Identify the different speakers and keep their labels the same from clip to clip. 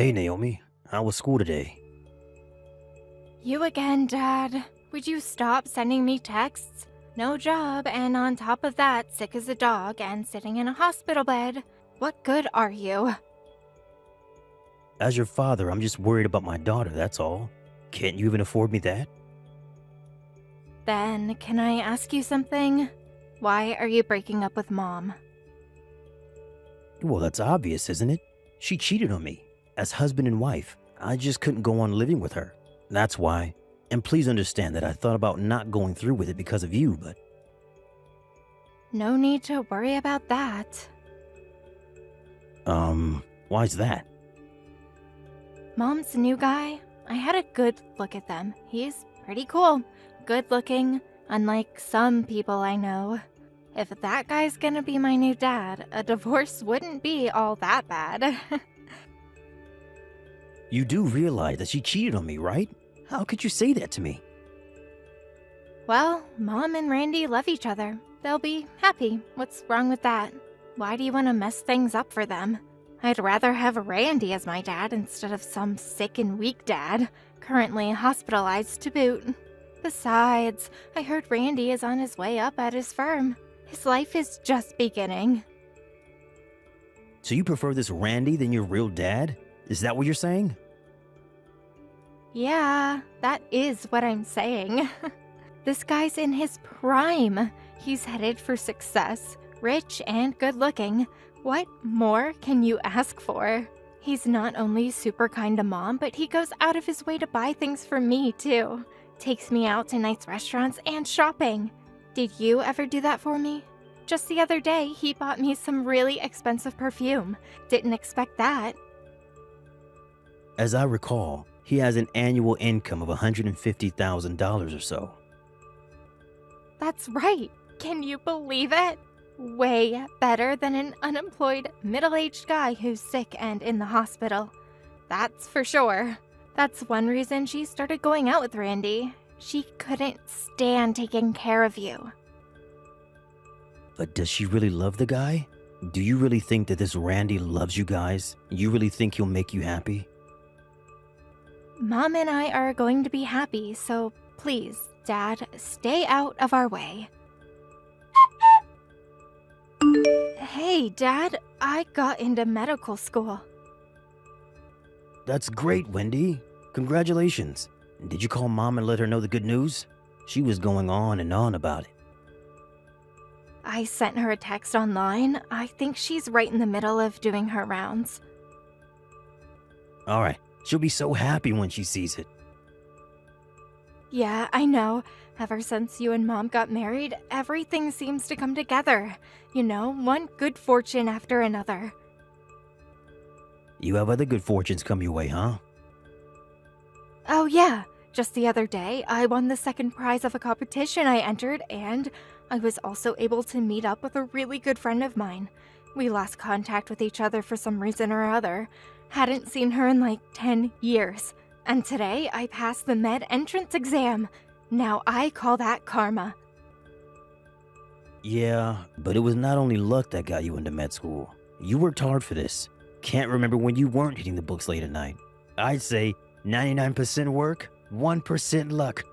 Speaker 1: Hey, Naomi. How was school today?
Speaker 2: You again, Dad. Would you stop sending me texts? No job, and on top of that, sick as a dog and sitting in a hospital bed. What good are you?
Speaker 1: As your father, I'm just worried about my daughter, that's all. Can't you even afford me that?
Speaker 2: Then, can I ask you something? Why are you breaking up with Mom?
Speaker 1: Well, that's obvious, isn't it? She cheated on me. As husband and wife, I just couldn't go on living with her. That's why. And please understand that I thought about not going through with it because of you, but...
Speaker 2: No need to worry about that.
Speaker 1: Why's that?
Speaker 2: Mom's new guy, I had a good look at them. He's pretty cool. Good looking, unlike some people I know. If that guy's gonna be my new dad, a divorce wouldn't be all that bad.
Speaker 1: You do realize that she cheated on me, right? How could you say that to me?
Speaker 2: Well, Mom and Randy love each other. They'll be happy. What's wrong with that? Why do you want to mess things up for them? I'd rather have Randy as my dad instead of some sick and weak dad, currently hospitalized to boot. Besides, I heard Randy is on his way up at his firm. His life is just beginning.
Speaker 1: So you prefer this Randy than your real dad? Is that what you're saying?
Speaker 2: Yeah, that is what I'm saying. This guy's in his prime. He's headed for success, rich and good looking. What more can you ask for? He's not only super kind to Mom, but he goes out of his way to buy things for me too. Takes me out to nice restaurants and shopping. Did you ever do that for me? Just the other day, he bought me some really expensive perfume. Didn't expect that.
Speaker 1: As I recall, he has an annual income of $150,000 or so.
Speaker 2: That's right. Can you believe it? Way better than an unemployed, middle-aged guy who's sick and in the hospital. That's for sure. That's one reason she started going out with Randy. She couldn't stand taking care of you.
Speaker 1: But does she really love the guy? Do you really think that this Randy loves you guys? You really think he'll make you happy?
Speaker 2: Mom and I are going to be happy, so please, Dad, stay out of our way. Hey, Dad, I got into medical school.
Speaker 1: That's great, Wendy. Congratulations. Did you call Mom and let her know the good news? She was going on and on about it.
Speaker 2: I sent her a text online. I think she's right in the middle of doing her rounds.
Speaker 1: All right. She'll be so happy when she sees it.
Speaker 2: Yeah, I know. Ever since you and Mom got married, everything seems to come together. You know, one good fortune after another.
Speaker 1: You have other good fortunes come your way, huh?
Speaker 2: Oh yeah, just the other day, I won the second prize of a competition I entered, and I was also able to meet up with a really good friend of mine. We lost contact with each other for some reason or other. Hadn't seen her in like 10 years. And today, I passed the med entrance exam. Now I call that karma.
Speaker 1: Yeah, but it was not only luck that got you into med school. You worked hard for this. Can't remember when you weren't hitting the books late at night. I'd say 99% work, 1% luck.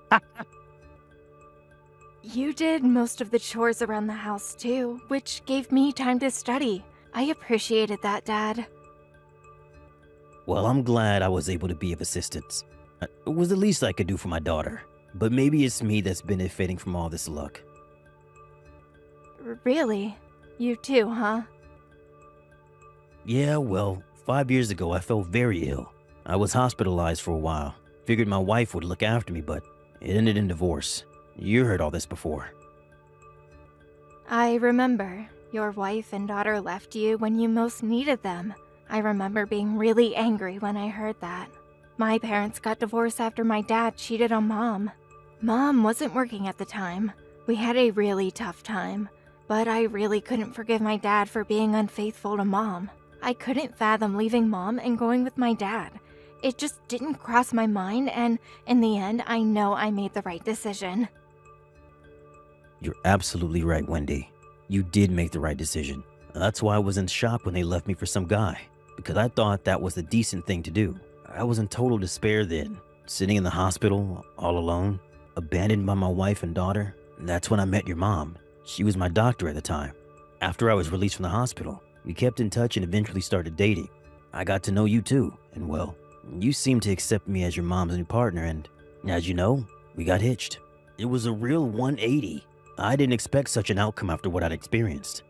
Speaker 2: You did most of the chores around the house too, which gave me time to study. I appreciated that, Dad.
Speaker 1: Well, I'm glad I was able to be of assistance. It was the least I could do for my daughter. But maybe it's me that's benefiting from all this luck.
Speaker 2: Really? You too, huh?
Speaker 1: Yeah, well, 5 years ago I fell very ill. I was hospitalized for a while. Figured my wife would look after me, but it ended in divorce. You heard all this before.
Speaker 2: I remember. Your wife and daughter left you when you most needed them. I remember being really angry when I heard that. My parents got divorced after my dad cheated on Mom. Mom wasn't working at the time. We had a really tough time. But I really couldn't forgive my dad for being unfaithful to Mom. I couldn't fathom leaving Mom and going with my dad. It just didn't cross my mind, and in the end, I know I made the right decision.
Speaker 1: You're absolutely right, Wendy. You did make the right decision. That's why I was in shock when they left me for some guy. because I thought that was the decent thing to do. I was in total despair then, sitting in the hospital all alone, abandoned by my wife and daughter. That's when I met your mom. She was my doctor at the time. After I was released from the hospital, we kept in touch and eventually started dating. I got to know you too, and well, you seemed to accept me as your mom's new partner, and as you know, we got hitched. It was a real 180. I didn't expect such an outcome after what I'd experienced.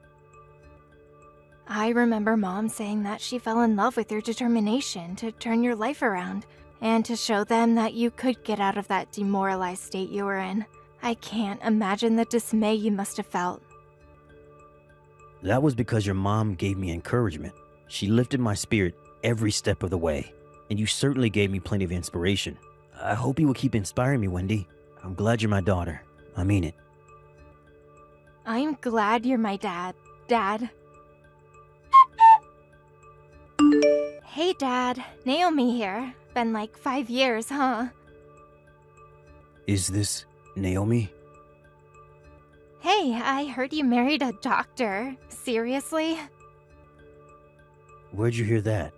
Speaker 2: I remember Mom saying that she fell in love with your determination to turn your life around and to show them that you could get out of that demoralized state you were in. I can't imagine the dismay you must have felt.
Speaker 1: That was because your mom gave me encouragement. She lifted my spirit every step of the way, and you certainly gave me plenty of inspiration. I hope you will keep inspiring me, Wendy. I'm glad you're my daughter. I mean it.
Speaker 2: I'm glad you're my dad. Dad. Hey, Dad. Naomi here. Been like 5 years, huh?
Speaker 1: Is this Naomi?
Speaker 2: Hey, I heard you married a doctor. Seriously?
Speaker 1: Where'd you hear that?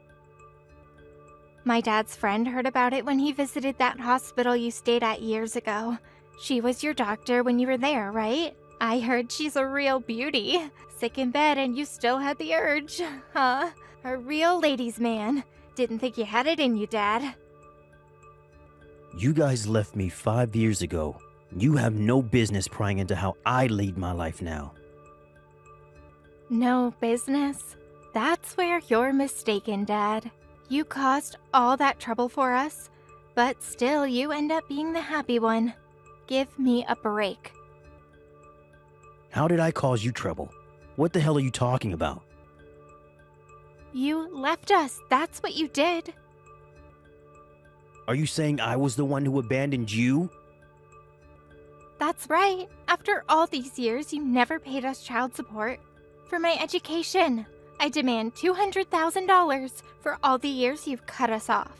Speaker 2: My dad's friend heard about it when he visited that hospital you stayed at years ago. She was your doctor when you were there, right? I heard she's a real beauty. Sick in bed and you still had the urge, huh? A real ladies' man. Didn't think you had it in you, Dad.
Speaker 1: You guys left me 5 years ago. You have no business prying into how I lead my life now.
Speaker 2: No business? That's where you're mistaken, Dad. You caused all that trouble for us, but still you end up being the happy one. Give me a break.
Speaker 1: How did I cause you trouble? What the hell are you talking about?
Speaker 2: You left us. That's what you did.
Speaker 1: Are you saying I was the one who abandoned you?
Speaker 2: That's right. After all these years, you never paid us child support. For my education, I demand $200,000 for all the years you've cut us off.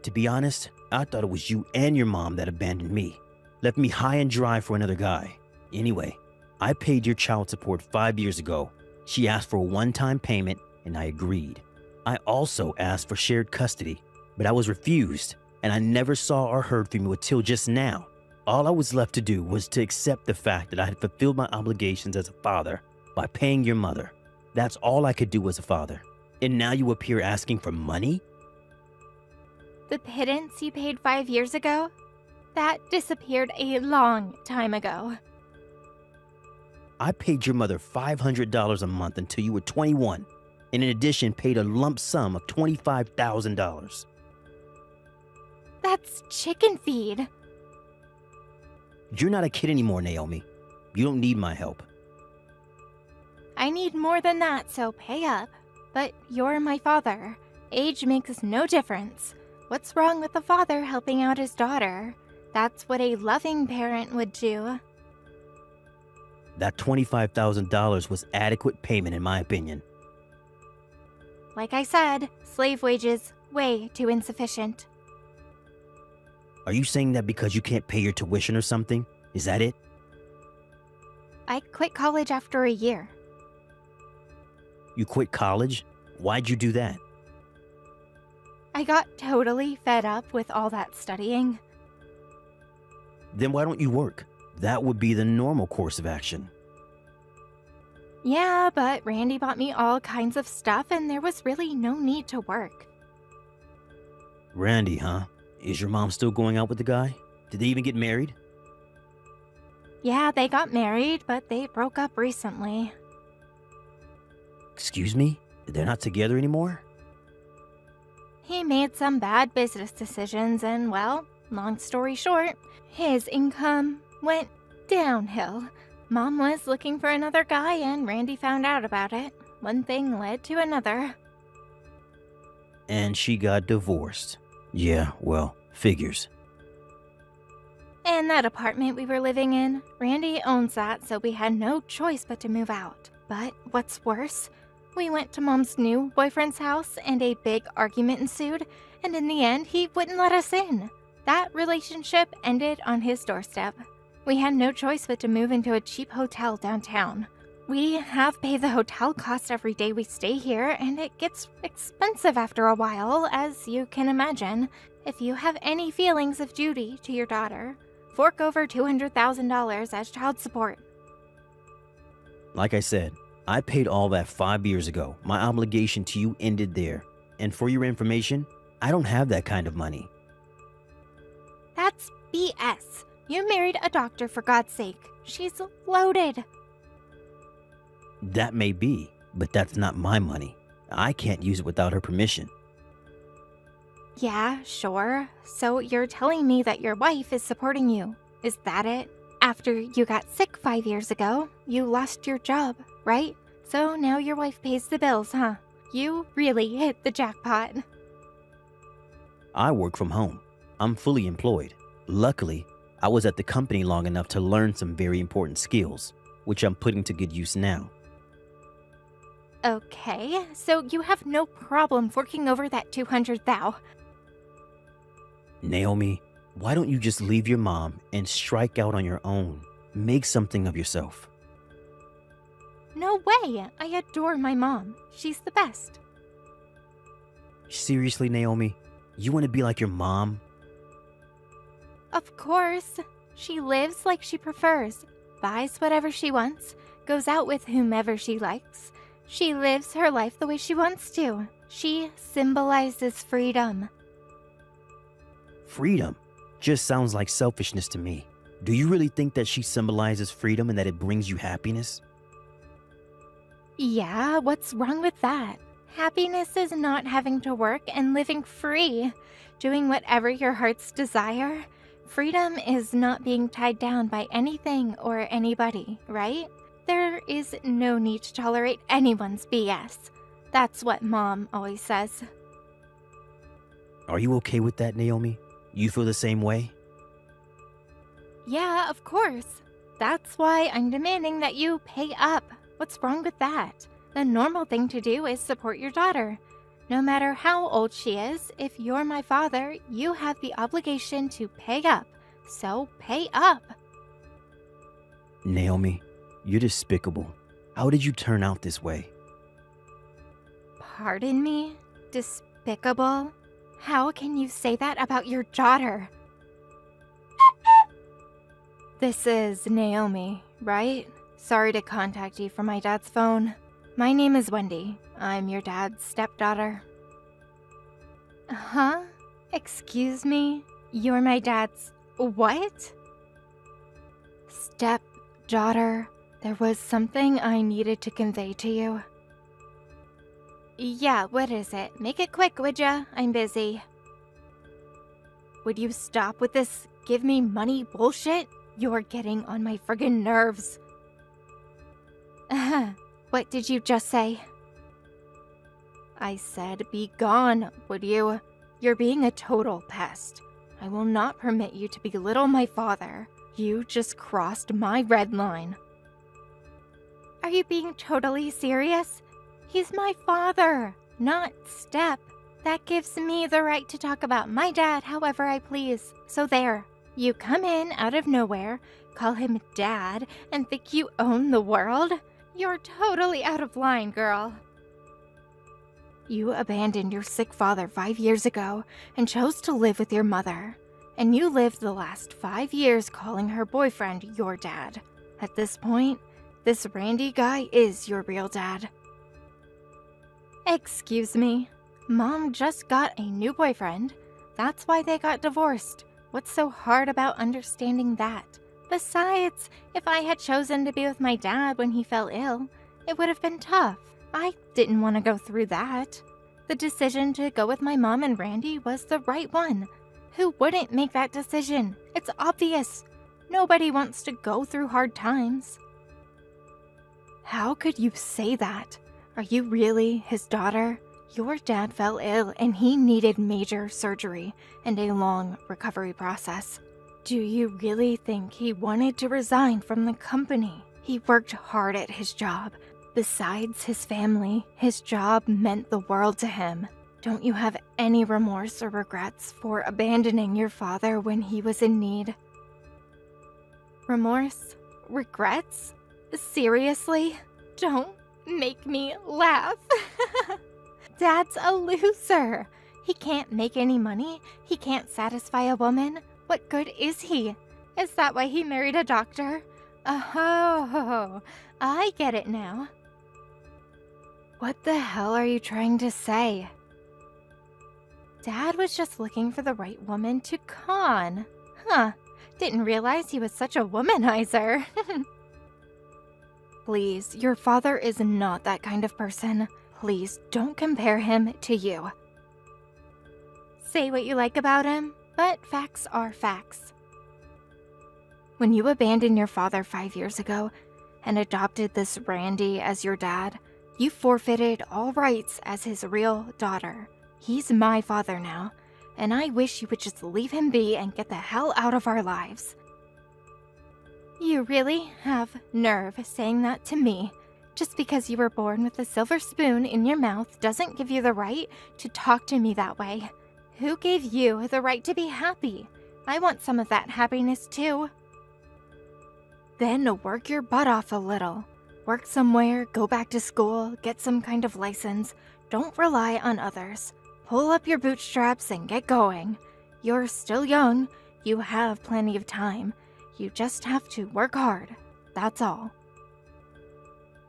Speaker 1: To be honest, I thought it was you and your mom that abandoned me. Left me high and dry for another guy. Anyway, I paid your child support 5 years ago. She asked for a one-time payment, and I agreed. I also asked for shared custody, but I was refused, and I never saw or heard from you until just now. All I was left to do was to accept the fact that I had fulfilled my obligations as a father by paying your mother. That's all I could do as a father. And now you appear asking for money?
Speaker 2: The pittance you paid 5 years ago? That disappeared a long time ago.
Speaker 1: I paid your mother $500 a month until you were 21, and in addition paid a lump sum of $25,000.
Speaker 2: That's chicken feed.
Speaker 1: You're not a kid anymore, Naomi. You don't need my help.
Speaker 2: I need more than that, so pay up. But you're my father. Age makes no difference. What's wrong with the father helping out his daughter? That's what a loving parent would do.
Speaker 1: That $25,000 was adequate payment in my opinion.
Speaker 2: Like I said, slave wages, way too insufficient.
Speaker 1: Are you saying that because you can't pay your tuition or something? Is that it?
Speaker 2: I quit college after a year.
Speaker 1: You quit college? Why'd you do that?
Speaker 2: I got totally fed up with all that studying.
Speaker 1: Then why don't you work? That would be the normal course of action.
Speaker 2: Yeah, but Randy bought me all kinds of stuff and there was really no need to work.
Speaker 1: Randy, huh? Is your mom still going out with the guy? Did they even get married?
Speaker 2: Yeah, they got married, but they broke up recently.
Speaker 1: Excuse me? They're not together anymore?
Speaker 2: He made some bad business decisions and, well, long story short, his income went downhill. Mom was looking for another guy and Randy found out about it. One thing led to another.
Speaker 1: And she got divorced. Yeah, well, figures.
Speaker 2: And that apartment we were living in, Randy owns that, so we had no choice but to move out. But what's worse, we went to Mom's new boyfriend's house and a big argument ensued, and in the end, he wouldn't let us in. That relationship ended on his doorstep. We had no choice but to move into a cheap hotel downtown. We have paid the hotel cost every day we stay here, and it gets expensive after a while, as you can imagine. If you have any feelings of duty to your daughter, fork over $200,000 as child support.
Speaker 1: Like I said, I paid all that 5 years ago. My obligation to you ended there. And for your information, I don't have that kind of money.
Speaker 2: That's BS. You married a doctor, for God's sake. She's loaded.
Speaker 1: That may be, but that's not my money. I can't use it without her permission.
Speaker 2: Yeah, sure. So you're telling me that your wife is supporting you. Is that it? After you got sick 5 years ago, you lost your job, right? So now your wife pays the bills, huh? You really hit the jackpot.
Speaker 1: I work from home. I'm fully employed. Luckily, I was at the company long enough to learn some very important skills, which I'm putting to good use now.
Speaker 2: Okay, so you have no problem forking over that 200 thou.
Speaker 1: Naomi, why don't you just leave your mom and strike out on your own? Make something of yourself.
Speaker 2: No way! I adore my mom. She's the best.
Speaker 1: Seriously, Naomi? You want to be like your mom?
Speaker 2: Of course. She lives like she prefers, buys whatever she wants, goes out with whomever she likes. She lives her life the way she wants to. She symbolizes freedom.
Speaker 1: Freedom just sounds like selfishness to me. Do you really think that she symbolizes freedom and that it brings you happiness?
Speaker 2: Yeah, what's wrong with that? Happiness is not having to work and living free, doing whatever your heart's desire. Freedom is not being tied down by anything or anybody, right? There is no need to tolerate anyone's BS. That's what Mom always says.
Speaker 1: Are you okay with that, Naomi? You feel the same way?
Speaker 2: Yeah, of course. That's why I'm demanding that you pay up. What's wrong with that? The normal thing to do is support your daughter. No matter how old she is, if you're my father, you have the obligation to pay up. So pay up.
Speaker 1: Naomi, you're despicable. How did you turn out this way?
Speaker 2: Pardon me? Despicable? How can you say that about your daughter? This is Naomi, right? Sorry to contact you from my dad's phone. My name is Wendy. I'm your dad's stepdaughter. Huh? Excuse me? You're my dad's what? Stepdaughter. There was something I needed to convey to you. Yeah, what is it? Make it quick, would ya? I'm busy. Would you stop with this give me money bullshit? You're getting on my friggin' nerves. What did you just say? I said be gone, would you? You're being a total pest. I will not permit you to belittle my father. You just crossed my red line. Are you being totally serious? He's my father, not Step. That gives me the right to talk about my dad however I please. So there, you come in out of nowhere, call him Dad, and think you own the world? You're totally out of line, girl. You abandoned your sick father 5 years ago and chose to live with your mother. And you lived the last 5 years calling her boyfriend your dad. At this point, this Randy guy is your real dad. Excuse me. Mom just got a new boyfriend. That's why they got divorced. What's so hard about understanding that? Besides, if I had chosen to be with my dad when he fell ill, it would have been tough. I didn't want to go through that. The decision to go with my mom and Randy was the right one. Who wouldn't make that decision? It's obvious. Nobody wants to go through hard times. How could you say that? Are you really his daughter? Your dad fell ill and he needed major surgery and a long recovery process. Do you really think he wanted to resign from the company? He worked hard at his job. Besides his family, his job meant the world to him. Don't you have any remorse or regrets for abandoning your father when he was in need? Remorse? Regrets? Seriously? Don't make me laugh. Dad's a loser. He can't make any money. He can't satisfy a woman. What good is he? Is that why he married a doctor? Oh, I get it now. What the hell are you trying to say? Dad was just looking for the right woman to con. Huh, didn't realize he was such a womanizer. Please, your father is not that kind of person. Please don't compare him to you. Say what you like about him, but facts are facts. When you abandoned your father 5 years ago and adopted this Randy as your dad, you forfeited all rights as his real daughter. He's my father now, and I wish you would just leave him be and get the hell out of our lives. You really have nerve saying that to me. Just because you were born with a silver spoon in your mouth doesn't give you the right to talk to me that way. Who gave you the right to be happy? I want some of that happiness too. Then work your butt off a little. Work somewhere, go back to school, get some kind of license. Don't rely on others. Pull up your bootstraps and get going. You're still young. You have plenty of time. You just have to work hard. That's all.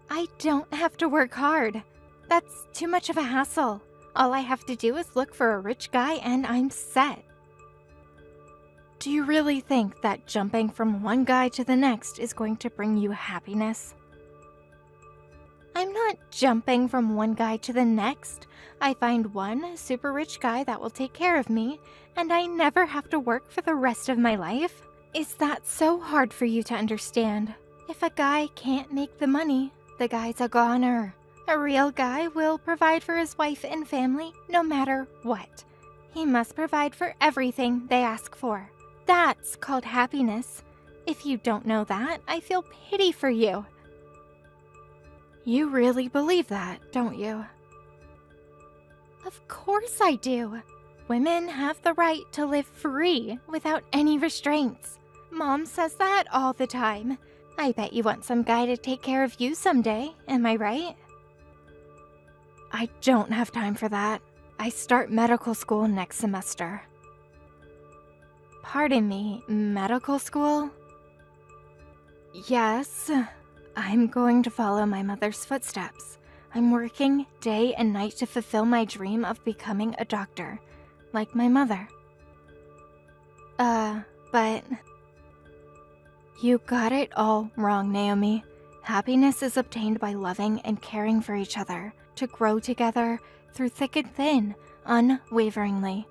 Speaker 2: I don't have to work hard. That's too much of a hassle. All I have to do is look for a rich guy and I'm set. Do you really think that jumping from one guy to the next is going to bring you happiness? I'm not jumping from one guy to the next. I find one super rich guy that will take care of me, and I never have to work for the rest of my life. Is that so hard for you to understand? If a guy can't make the money, the guy's a goner. A real guy will provide for his wife and family no matter what. He must provide for everything they ask for. That's called happiness. If you don't know that, I feel pity for you. You really believe that, don't you? Of course I do. Women have the right to live free without any restraints. Mom says that all the time. I bet you want some guy to take care of you someday, am I right? I don't have time for that. I start medical school next semester. Pardon me, medical school? Yes, I'm going to follow my mother's footsteps. I'm working day and night to fulfill my dream of becoming a doctor, like my mother. But... You got it all wrong, Naomi. Happiness is obtained by loving and caring for each other, to grow together through thick and thin, unwaveringly.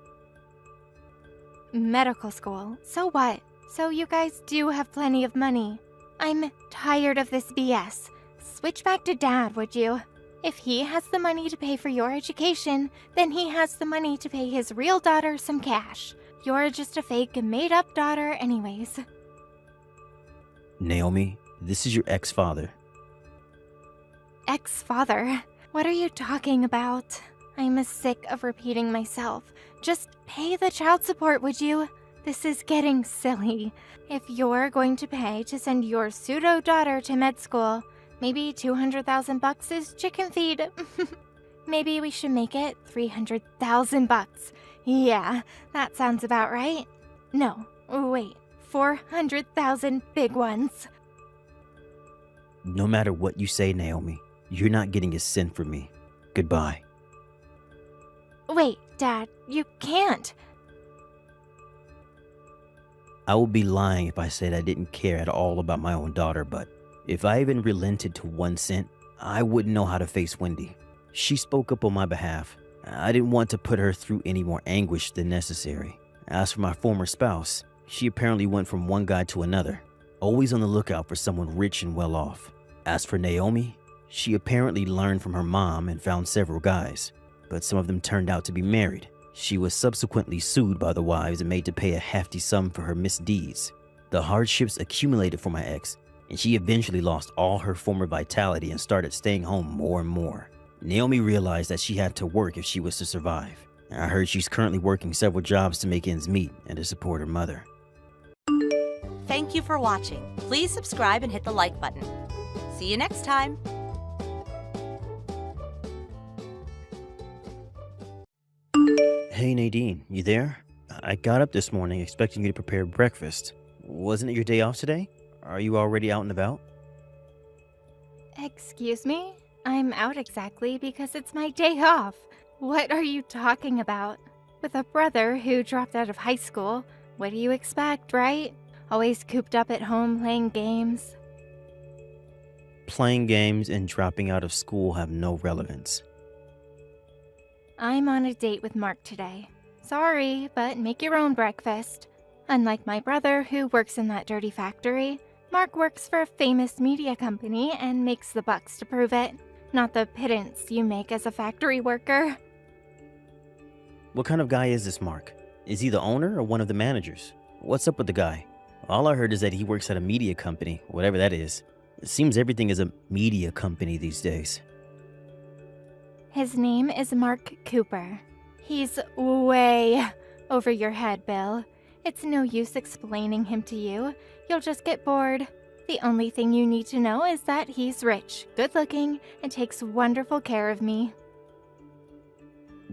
Speaker 2: Medical school, so what? So you guys do have plenty of money. I'm tired of this BS. Switch back to Dad, would you? If he has the money to pay for your education, then he has the money to pay his real daughter some cash. You're just a fake, made-up daughter anyways.
Speaker 1: Naomi, this is your ex-father.
Speaker 2: Ex-father? What are you talking about? I'm sick of repeating myself. Just pay the child support, would you? This is getting silly. If you're going to pay to send your pseudo-daughter to med school, maybe $200,000 is chicken feed. Maybe we should make it $300,000. Yeah, that sounds about right. No, wait, 400,000 big ones.
Speaker 1: No matter what you say, Naomi, you're not getting a cent from me. Goodbye.
Speaker 2: Wait, Dad, you can't.
Speaker 1: I would be lying if I said I didn't care at all about my own daughter, but if I even relented to 1 cent, I wouldn't know how to face Wendy. She spoke up on my behalf. I didn't want to put her through any more anguish than necessary. As for my former spouse, she apparently went from one guy to another, always on the lookout for someone rich and well off. As for Naomi, she apparently learned from her mom and found several guys, but some of them turned out to be married. She was subsequently sued by the wives and made to pay a hefty sum for her misdeeds. The hardships accumulated for my ex, and she eventually lost all her former vitality and started staying home more and more. Naomi realized that she had to work if she was to survive. I heard she's currently working several jobs to make ends meet and to support her mother.
Speaker 3: Thank you for watching. Please subscribe and hit the like button. See you next time.
Speaker 1: Hey Nadine, you there? I got up this morning expecting you to prepare breakfast. Wasn't it your day off today? Are you already out and about?
Speaker 2: Excuse me? I'm out exactly because it's my day off. What are you talking about? With a brother who dropped out of high school, what do you expect, right? Always cooped up at home playing games.
Speaker 1: Playing games and dropping out of school have no relevance.
Speaker 2: I'm on a date with Mark today. Sorry, but make your own breakfast. Unlike my brother who works in that dirty factory, Mark works for a famous media company and makes the bucks to prove it. Not the pittance you make as a factory worker.
Speaker 1: What kind of guy is this Mark? Is he the owner or one of the managers? What's up with the guy? All I heard is that he works at a media company, whatever that is. It seems everything is a media company these days.
Speaker 2: His name is Mark Cooper. He's way over your head, Bill. It's no use explaining him to you. You'll just get bored. The only thing you need to know is that he's rich, good-looking, and takes wonderful care of me.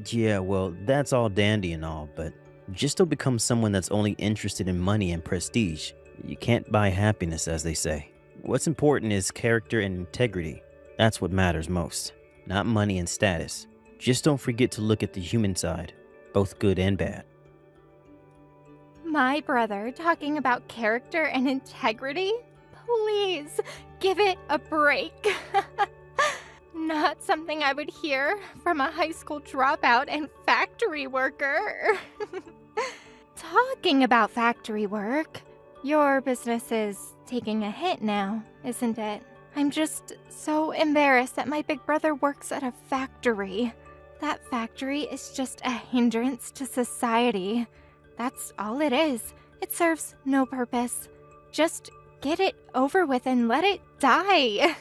Speaker 1: Yeah, well, that's all dandy and all, but just don't become someone that's only interested in money and prestige. You can't buy happiness, as they say. What's important is character and integrity. That's what matters most, not money and status. Just don't forget to look at the human side, both good and bad.
Speaker 2: My brother talking about character and integrity? Please, give it a break. Not something I would hear from a high school dropout and factory worker. Talking about factory work, your business is taking a hit now, isn't it? I'm just so embarrassed that my big brother works at a factory. That factory is just a hindrance to society. That's all it is. It serves no purpose. Just get it over with and let it die.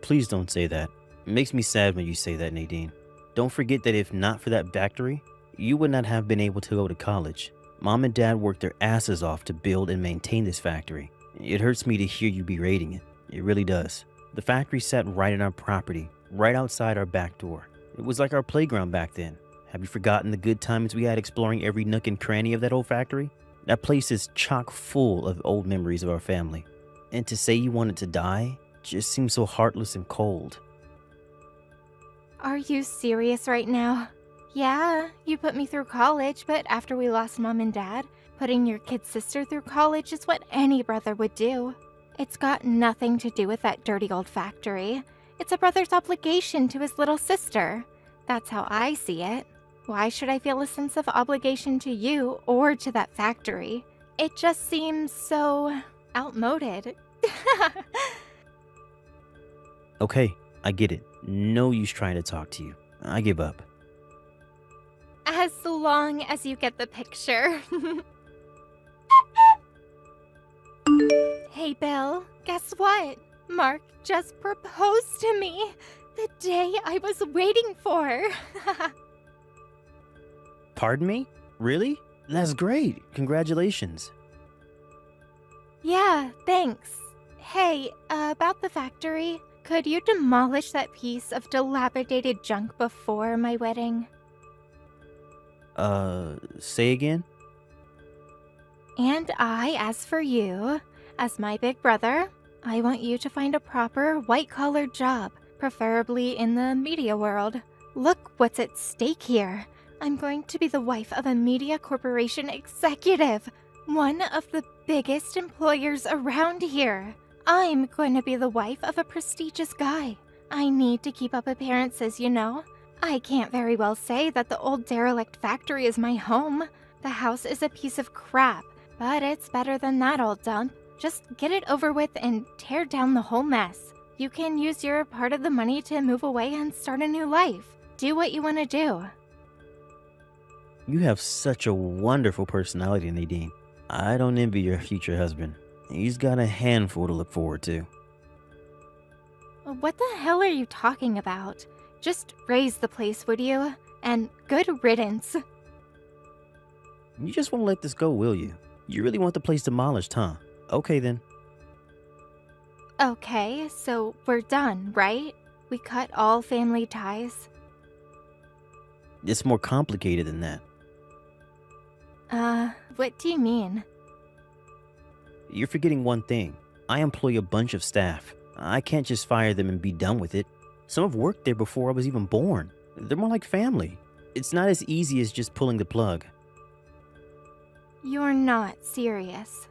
Speaker 1: Please don't say that. It makes me sad when you say that, Nadine. Don't forget that if not for that factory, you would not have been able to go to college. Mom and Dad worked their asses off to build and maintain this factory. It hurts me to hear you berating it. It really does. The factory sat right in our property, right outside our back door. It was like our playground back then. Have you forgotten the good times we had exploring every nook and cranny of that old factory? That place is chock full of old memories of our family. And to say you wanted to die just seems so heartless and cold.
Speaker 2: Are you serious right now? Yeah, you put me through college, but after we lost Mom and Dad, putting your kid sister through college is what any brother would do. It's got nothing to do with that dirty old factory. It's a brother's obligation to his little sister. That's how I see it. Why should I feel a sense of obligation to you or to that factory? It just seems so outmoded.
Speaker 1: Okay, I get it. No use trying to talk to you. I give up.
Speaker 2: As long as you get the picture. Hey, Bill, guess what? Mark just proposed to me. The day I was waiting for.
Speaker 1: Pardon me? Really? That's great. Congratulations.
Speaker 2: Yeah, thanks. Hey, about the factory, could you demolish that piece of dilapidated junk before my wedding?
Speaker 1: Say again?
Speaker 2: And as for you, as my big brother, I want you to find a proper white-collar job, preferably in the media world. Look what's at stake here. I'm going to be the wife of a media corporation executive, one of the biggest employers around here. I'm going to be the wife of a prestigious guy. I need to keep up appearances, you know. I can't very well say that the old derelict factory is my home. The house is a piece of crap, but it's better than that old dump. Just get it over with and tear down the whole mess. You can use your part of the money to move away and start a new life. Do what you want to do.
Speaker 1: You have such a wonderful personality, Nadine. I don't envy your future husband. He's got a handful to look forward to.
Speaker 2: What the hell are you talking about? Just raise the place, would you? And good riddance.
Speaker 1: You just won't let this go, will you? You really want the place demolished, huh? Okay then.
Speaker 2: Okay, so we're done, right? We cut all family ties.
Speaker 1: It's more complicated than that.
Speaker 2: What do you mean?
Speaker 1: You're forgetting one thing. I employ a bunch of staff. I can't just fire them and be done with it. Some have worked there before I was even born. They're more like family. It's not as easy as just pulling the plug.
Speaker 2: You're not serious.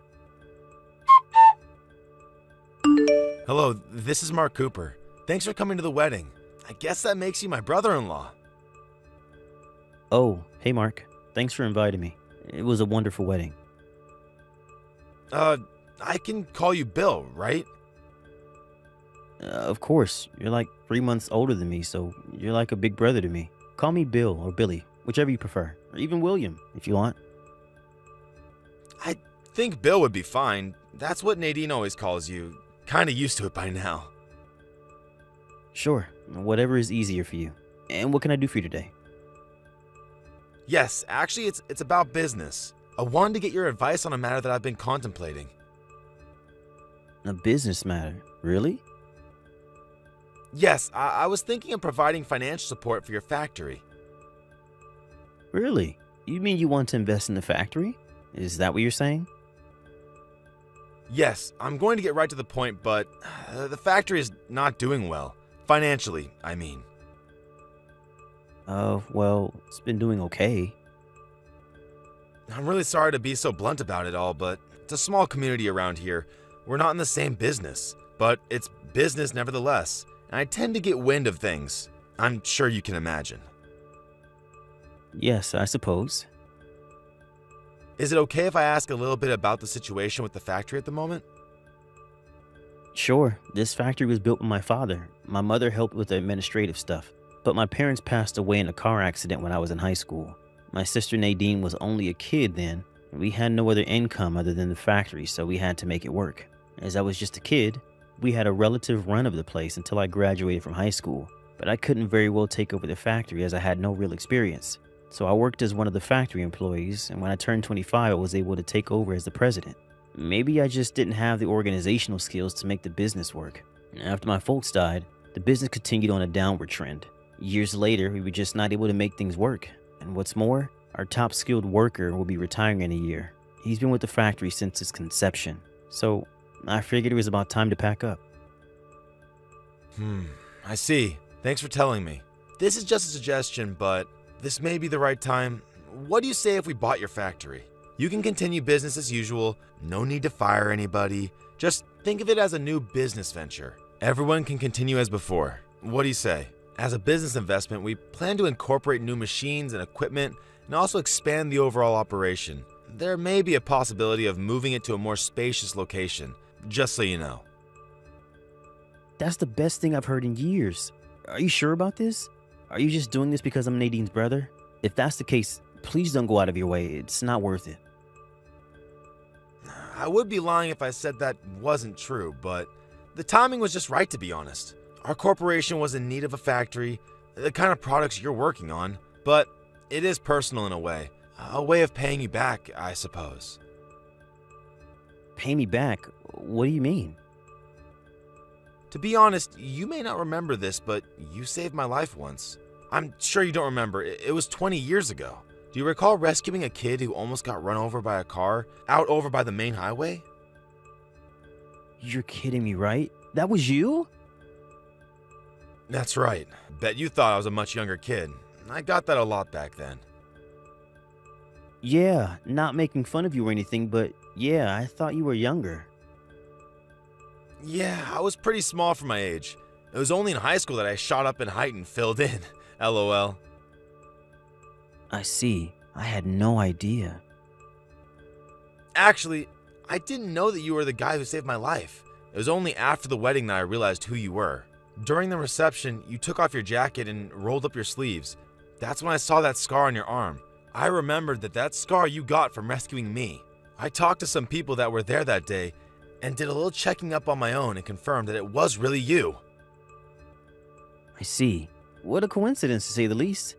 Speaker 3: Hello, this is Mark Cooper. Thanks for coming to the wedding. I guess that makes you my brother-in-law.
Speaker 1: Oh, hey Mark. Thanks for inviting me. It was a wonderful wedding.
Speaker 3: I can call you Bill, right?
Speaker 1: Of course. You're like 3 months older than me, so you're like a big brother to me. Call me Bill or Billy, whichever you prefer. Or even William, if you want.
Speaker 3: I think Bill would be fine. That's what Nadine always calls you. Kinda used to it by now.
Speaker 1: Sure. Whatever is easier for you. And what can I do for you today?
Speaker 3: Yes, actually it's about business. I wanted to get your advice on a matter that I've been contemplating.
Speaker 1: A business matter? Really?
Speaker 3: Yes, I was thinking of providing financial support for your factory.
Speaker 1: Really? You mean you want to invest in the factory? Is that what you're saying?
Speaker 3: Yes, I'm going to get right to the point, but the factory is not doing well. Financially, I mean.
Speaker 1: Well, it's been doing okay.
Speaker 3: I'm really sorry to be so blunt about it all, but it's a small community around here. We're not in the same business, but it's business nevertheless, and I tend to get wind of things. I'm sure you can imagine.
Speaker 1: Yes, I suppose.
Speaker 3: Is it okay if I ask a little bit about the situation with the factory at the moment?
Speaker 1: Sure, this factory was built by my father. My mother helped with the administrative stuff, but my parents passed away in a car accident when I was in high school. My sister Nadine was only a kid then, and we had no other income other than the factory, so we had to make it work. As I was just a kid, we had a relative run of the place until I graduated from high school, but I couldn't very well take over the factory as I had no real experience. So I worked as one of the factory employees, and when I turned 25, I was able to take over as the president. Maybe I just didn't have the organizational skills to make the business work. After my folks died, the business continued on a downward trend. Years later, we were just not able to make things work. And what's more, our top skilled worker will be retiring in a year. He's been with the factory since its conception. So I figured it was about time to pack up.
Speaker 3: I see. Thanks for telling me. This is just a suggestion, but this may be the right time. What do you say if we bought your factory? You can continue business as usual, no need to fire anybody. Just think of it as a new business venture. Everyone can continue as before. What do you say? As a business investment, we plan to incorporate new machines and equipment and also expand the overall operation. There may be a possibility of moving it to a more spacious location, just so you know.
Speaker 1: That's the best thing I've heard in years. Are you sure about this? Are you just doing this because I'm Nadine's brother? If that's the case, please don't go out of your way. It's not worth it.
Speaker 3: I would be lying if I said that wasn't true, but the timing was just right, to be honest. Our corporation was in need of a factory, the kind of products you're working on, but it is personal in a way of paying you back, I suppose.
Speaker 1: Pay me back? What do you mean?
Speaker 3: To be honest, you may not remember this, but you saved my life once. I'm sure you don't remember. It was 20 years ago. Do you recall rescuing a kid who almost got run over by a car out over by the main highway?
Speaker 1: You're kidding me, right? That was you?
Speaker 3: That's right. Bet you thought I was a much younger kid. I got that a lot back then.
Speaker 1: Yeah, not making fun of you or anything, but yeah, I thought you were younger.
Speaker 3: Yeah, I was pretty small for my age. It was only in high school that I shot up in height and filled in. LOL.
Speaker 1: I see. I had no idea.
Speaker 3: Actually, I didn't know that you were the guy who saved my life. It was only after the wedding that I realized who you were. During the reception, you took off your jacket and rolled up your sleeves. That's when I saw that scar on your arm. I remembered that scar you got from rescuing me. I talked to some people that were there that day and did a little checking up on my own and confirmed that it was really you.
Speaker 1: I see. What a coincidence, to say the least.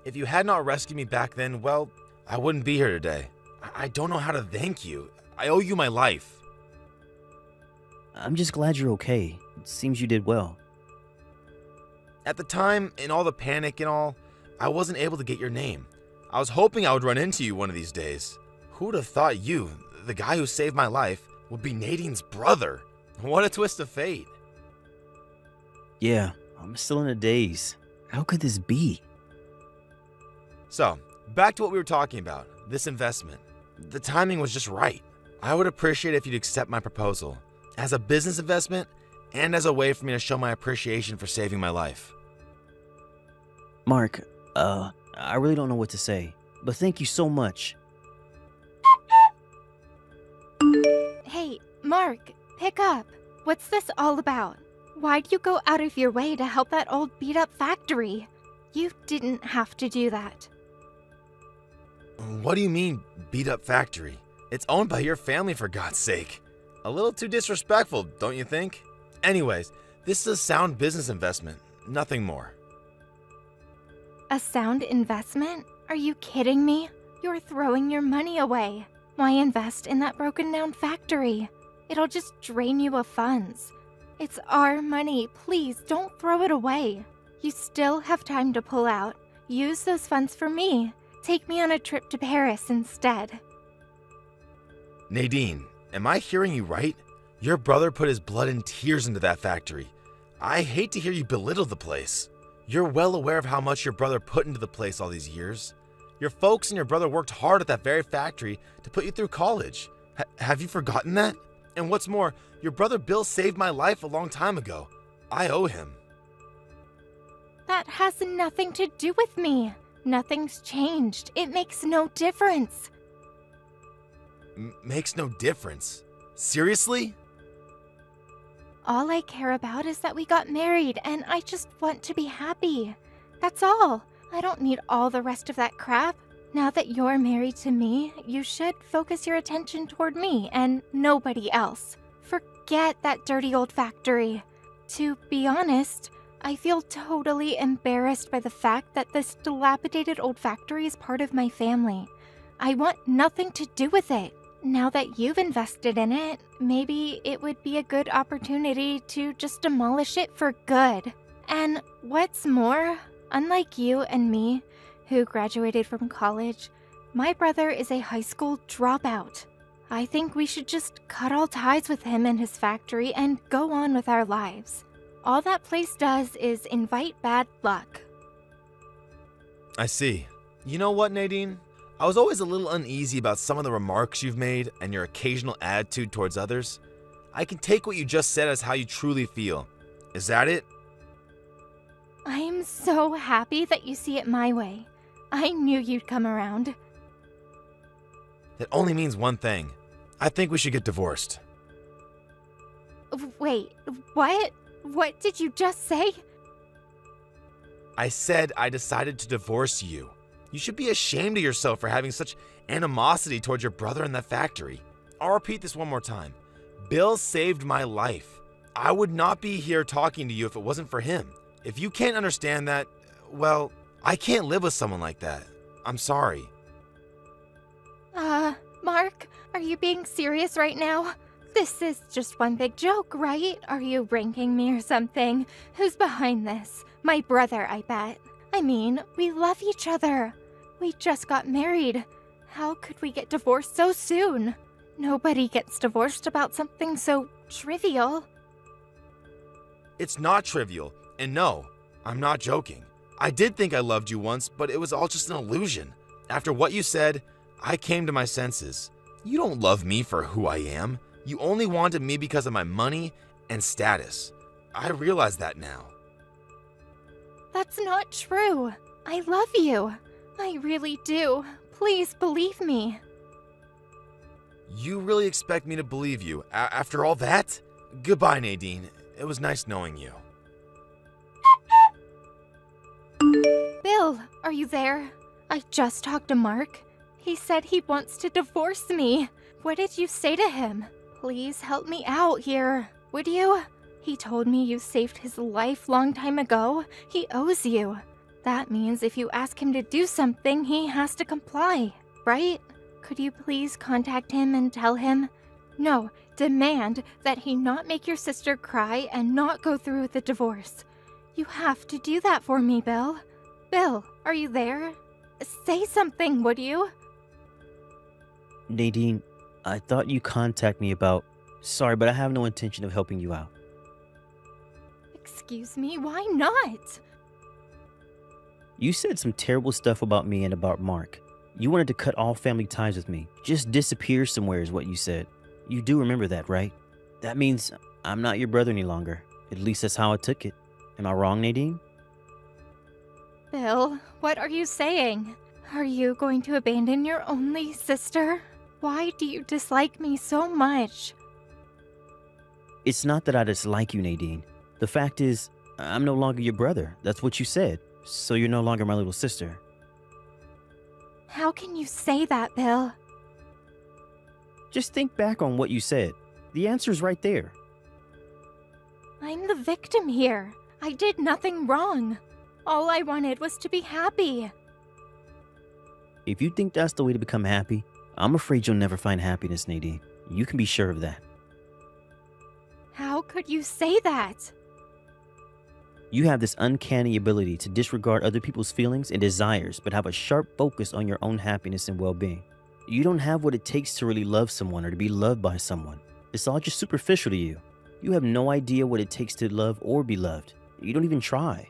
Speaker 3: If you had not rescued me back then, well, I wouldn't be here today. I don't know how to thank you. I owe you my life.
Speaker 1: I'm just glad you're okay. It seems you did well.
Speaker 3: At the time, in all the panic and all, I wasn't able to get your name. I was hoping I would run into you one of these days. Who would have thought you, the guy who saved my life, would be Nadine's brother? What a twist of fate.
Speaker 1: Yeah, I'm still in a daze. How could this be?
Speaker 3: So, back to what we were talking about, this investment. The timing was just right. I would appreciate it if you'd accept my proposal, as a business investment and as a way for me to show my appreciation for saving my life.
Speaker 1: Mark, I really don't know what to say, but thank you so much.
Speaker 2: Hey, Mark, pick up. What's this all about? Why'd you go out of your way to help that old beat-up factory? You didn't have to do that.
Speaker 3: What do you mean, beat up factory? It's owned by your family, for God's sake. A little too disrespectful, don't you think? Anyways, this is a sound business investment, nothing more.
Speaker 2: A sound investment? Are you kidding me? You're throwing your money away. Why invest in that broken-down factory? It'll just drain you of funds. It's our money. Please, don't throw it away. You still have time to pull out. Use those funds for me. Take me on a trip to Paris instead.
Speaker 3: Nadine, am I hearing you right? Your brother put his blood and tears into that factory. I hate to hear you belittle the place. You're well aware of how much your brother put into the place all these years. Your folks and your brother worked hard at that very factory to put you through college. Have you forgotten that? And what's more, your brother Bill saved my life a long time ago. I owe him.
Speaker 2: That has nothing to do with me. Nothing's changed. It makes no difference.
Speaker 3: Makes no difference? Seriously?
Speaker 2: All I care about is that we got married, and I just want to be happy. That's all. I don't need all the rest of that crap. Now that you're married to me, you should focus your attention toward me and nobody else. Forget that dirty old factory. To be honest, I feel totally embarrassed by the fact that this dilapidated old factory is part of my family. I want nothing to do with it. Now that you've invested in it, maybe it would be a good opportunity to just demolish it for good. And what's more, unlike you and me, who graduated from college, my brother is a high school dropout. I think we should just cut all ties with him and his factory and go on with our lives. All that place does is invite bad luck.
Speaker 3: I see. You know what, Nadine? I was always a little uneasy about some of the remarks you've made and your occasional attitude towards others. I can take what you just said as how you truly feel. Is that it?
Speaker 2: I'm so happy that you see it my way. I knew you'd come around.
Speaker 3: That only means one thing. I think we should get divorced.
Speaker 2: Wait, what? What did you just say?
Speaker 3: I said I decided to divorce you. You should be ashamed of yourself for having such animosity towards your brother in that factory. I'll repeat this one more time. Bill saved my life. I would not be here talking to you if it wasn't for him. If you can't understand that, well, I can't live with someone like that. I'm sorry.
Speaker 2: Mark, are you being serious right now? This is just one big joke, right? Are you ranking me or something? Who's behind this? My brother, I bet. I mean, we love each other. We just got married. How could we get divorced so soon? Nobody gets divorced about something so trivial.
Speaker 3: It's not trivial, and no, I'm not joking. I did think I loved you once, but it was all just an illusion. After what you said, I came to my senses. You don't love me for who I am. You only wanted me because of my money and status. I realize that now.
Speaker 2: That's not true. I love you. I really do. Please believe me.
Speaker 3: You really expect me to believe you after all that? Goodbye, Nadine. It was nice knowing you.
Speaker 2: Bill, are you there? I just talked to Mark. He said he wants to divorce me. What did you say to him? Please help me out here, would you? He told me you saved his life long time ago. He owes you. That means if you ask him to do something, he has to comply, right? Could you please contact him and tell him? No, demand that he not make your sister cry and not go through with the divorce. You have to do that for me, Bill. Bill, are you there? Say something, would you?
Speaker 1: Nadine, I thought you contacted me about... Sorry, but I have no intention of helping you out.
Speaker 2: Excuse me, why not?
Speaker 1: You said some terrible stuff about me and about Mark. You wanted to cut all family ties with me. Just disappear somewhere is what you said. You do remember that, right? That means I'm not your brother any longer. At least that's how I took it. Am I wrong, Nadine?
Speaker 2: Bill, what are you saying? Are you going to abandon your only sister? Why do you dislike me so much?
Speaker 1: It's not that I dislike you, Nadine. The fact is, I'm no longer your brother. That's what you said. So you're no longer my little sister.
Speaker 2: How can you say that, Bill?
Speaker 1: Just think back on what you said. The answer's right there.
Speaker 2: I'm the victim here. I did nothing wrong. All I wanted was to be happy.
Speaker 1: If you think that's the way to become happy, I'm afraid you'll never find happiness, Nadine. You can be sure of that.
Speaker 2: How could you say that?
Speaker 1: You have this uncanny ability to disregard other people's feelings and desires, but have a sharp focus on your own happiness and well-being. You don't have what it takes to really love someone or to be loved by someone. It's all just superficial to you. You have no idea what it takes to love or be loved. You don't even try.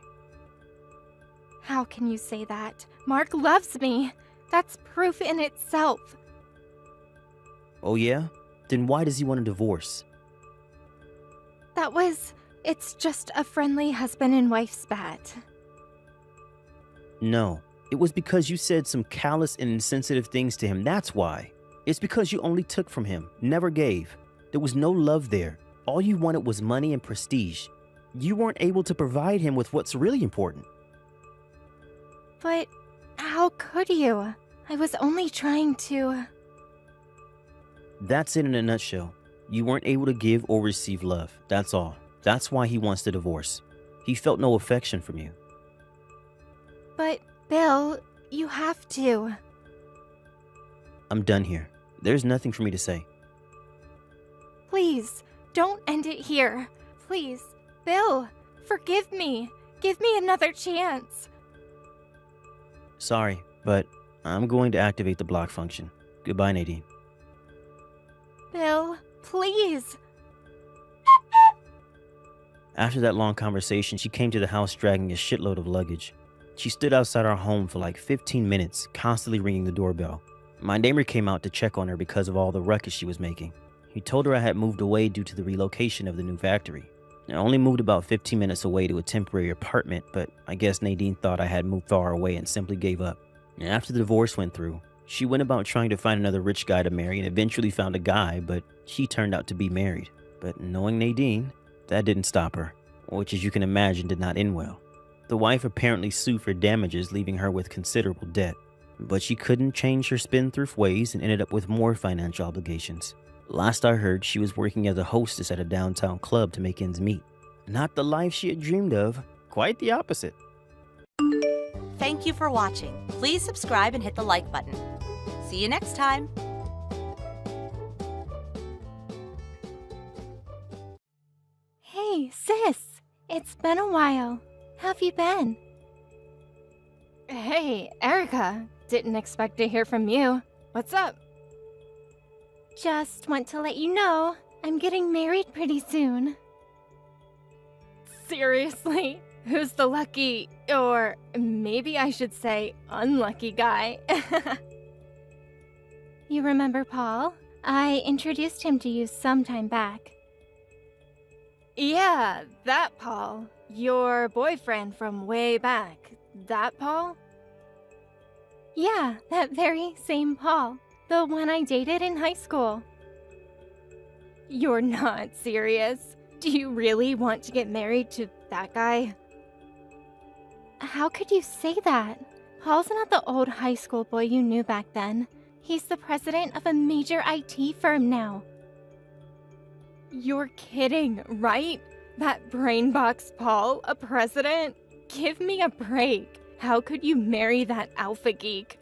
Speaker 2: How can you say that? Mark loves me. That's proof in itself.
Speaker 1: Oh yeah? Then why does he want a divorce?
Speaker 2: It's just a friendly husband and wife spat.
Speaker 1: No, it was because you said some callous and insensitive things to him, that's why. It's because you only took from him, never gave. There was no love there. All you wanted was money and prestige. You weren't able to provide him with what's really important.
Speaker 2: But how could you? I was only trying to...
Speaker 1: That's it in a nutshell. You weren't able to give or receive love, that's all. That's why he wants the divorce. He felt no affection from you.
Speaker 2: But, Bill, you have to.
Speaker 1: I'm done here. There's nothing for me to say.
Speaker 2: Please, don't end it here. Please, Bill, forgive me. Give me another chance.
Speaker 1: Sorry, but I'm going to activate the block function. Goodbye, Nadine.
Speaker 2: Bill, please.
Speaker 1: After that long conversation, she came to the house dragging a shitload of luggage. She stood outside our home for like 15 minutes, constantly ringing the doorbell. My neighbor came out to check on her because of all the ruckus she was making. He told her I had moved away due to the relocation of the new factory. I only moved about 15 minutes away to a temporary apartment, but I guess Nadine thought I had moved far away and simply gave up. After the divorce went through, she went about trying to find another rich guy to marry and eventually found a guy, but he turned out to be married. But knowing Nadine, that didn't stop her, which as you can imagine did not end well. The wife apparently sued for damages, leaving her with considerable debt. But she couldn't change her spendthrift ways and ended up with more financial obligations. Last I heard, she was working as a hostess at a downtown club to make ends meet. Not the life she had dreamed of, quite the opposite.
Speaker 4: Thank you for watching. Please subscribe and hit the like button. See you next time.
Speaker 2: Hey, sis. It's been a while. How've you been? Hey, Erica. Didn't expect to hear from you. What's up? Just want to let you know I'm getting married pretty soon. Seriously? Who's the lucky, or maybe I should say unlucky guy? You remember Paul? I introduced him to you some time back. Yeah, that Paul. Your boyfriend from way back. That Paul? Yeah, that very same Paul. The one I dated in high school. You're not serious? Do you really want to get married to that guy? How could you say that? Paul's not the old high school boy you knew back then. He's the president of a major IT firm now. You're kidding, right? That brainbox Paul, a president? Give me a break. How could you marry that alpha geek?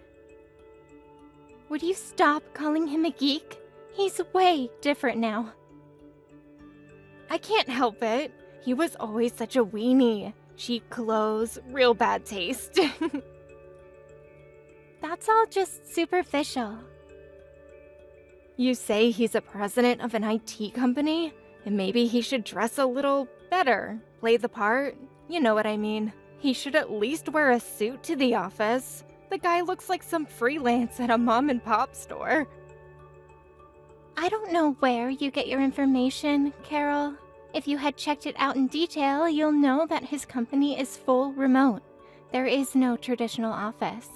Speaker 2: Would you stop calling him a geek? He's way different now. I can't help it. He was always such a weenie. cheap clothes, real bad taste. That's all just superficial. You say he's a president of an IT company? And maybe he should dress a little better, play the part. You know what I mean. He should at least wear a suit to the office. The guy looks like some freelance at a mom-and-pop store. I don't know where you get your information, Carol. If you had checked it out in detail, you'll know that his company is full remote. There is no traditional office.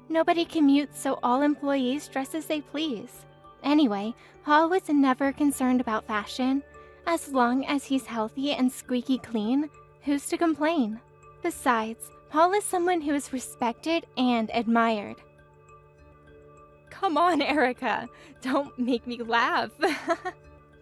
Speaker 2: Nobody commutes, so all employees dress as they please. Anyway, Paul was never concerned about fashion. As long as he's healthy and squeaky clean, who's to complain? Besides, Paul is someone who is respected and admired. Come on, Erica. Don't make me laugh.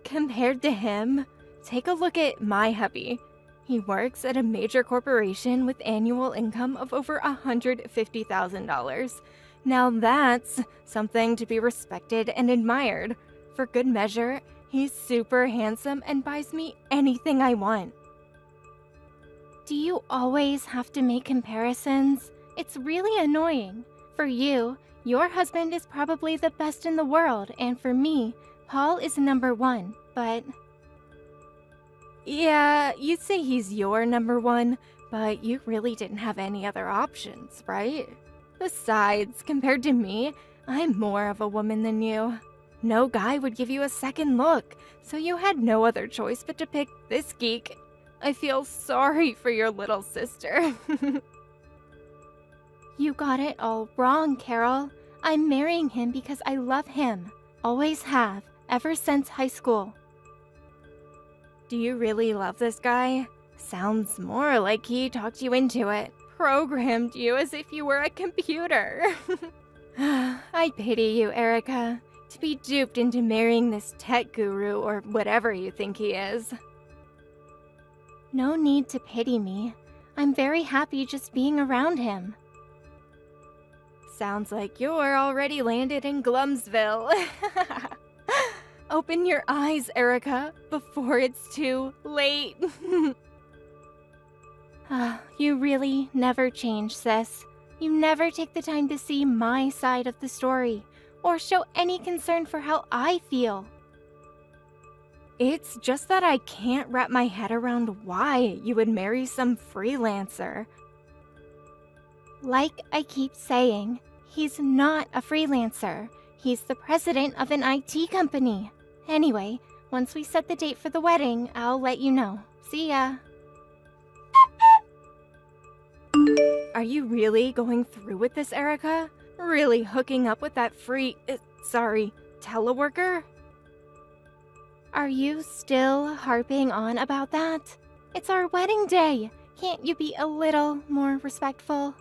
Speaker 2: Compared to him, take a look at my hubby. He works at a major corporation with annual income of over $150,000. Now that's something to be respected and admired. For good measure, he's super handsome and buys me anything I want. Do you always have to make comparisons? It's really annoying. For you, your husband is probably the best in the world, and for me, Paul is number one, but... Yeah, you'd say he's your number one, but you really didn't have any other options, right? Besides, compared to me, I'm more of a woman than you. No guy would give you a second look, so you had no other choice but to pick this geek. I feel sorry for your little sister. You got it all wrong, Carol. I'm marrying him because I love him. Always have, ever since high school. Do you really love this guy? Sounds more like he talked you into it. Programmed you as if you were a computer. I pity you, Erica. To be duped into marrying this tech guru or whatever you think he is. No need to pity me. I'm very happy just being around him. Sounds like you're already landed in Glumsville. Open your eyes, Erica, before it's too late. You really never change, sis. You never take the time to see my side of the story, or show any concern for how I feel. It's just that I can't wrap my head around why you would marry some freelancer. Like I keep saying, he's not a freelancer. He's the president of an IT company. Anyway, once we set the date for the wedding, I'll let you know. See ya. Are you really going through with this, Erica? Really hooking up with that teleworker? Are you still harping on about that? It's our wedding day. Can't you be a little more respectful?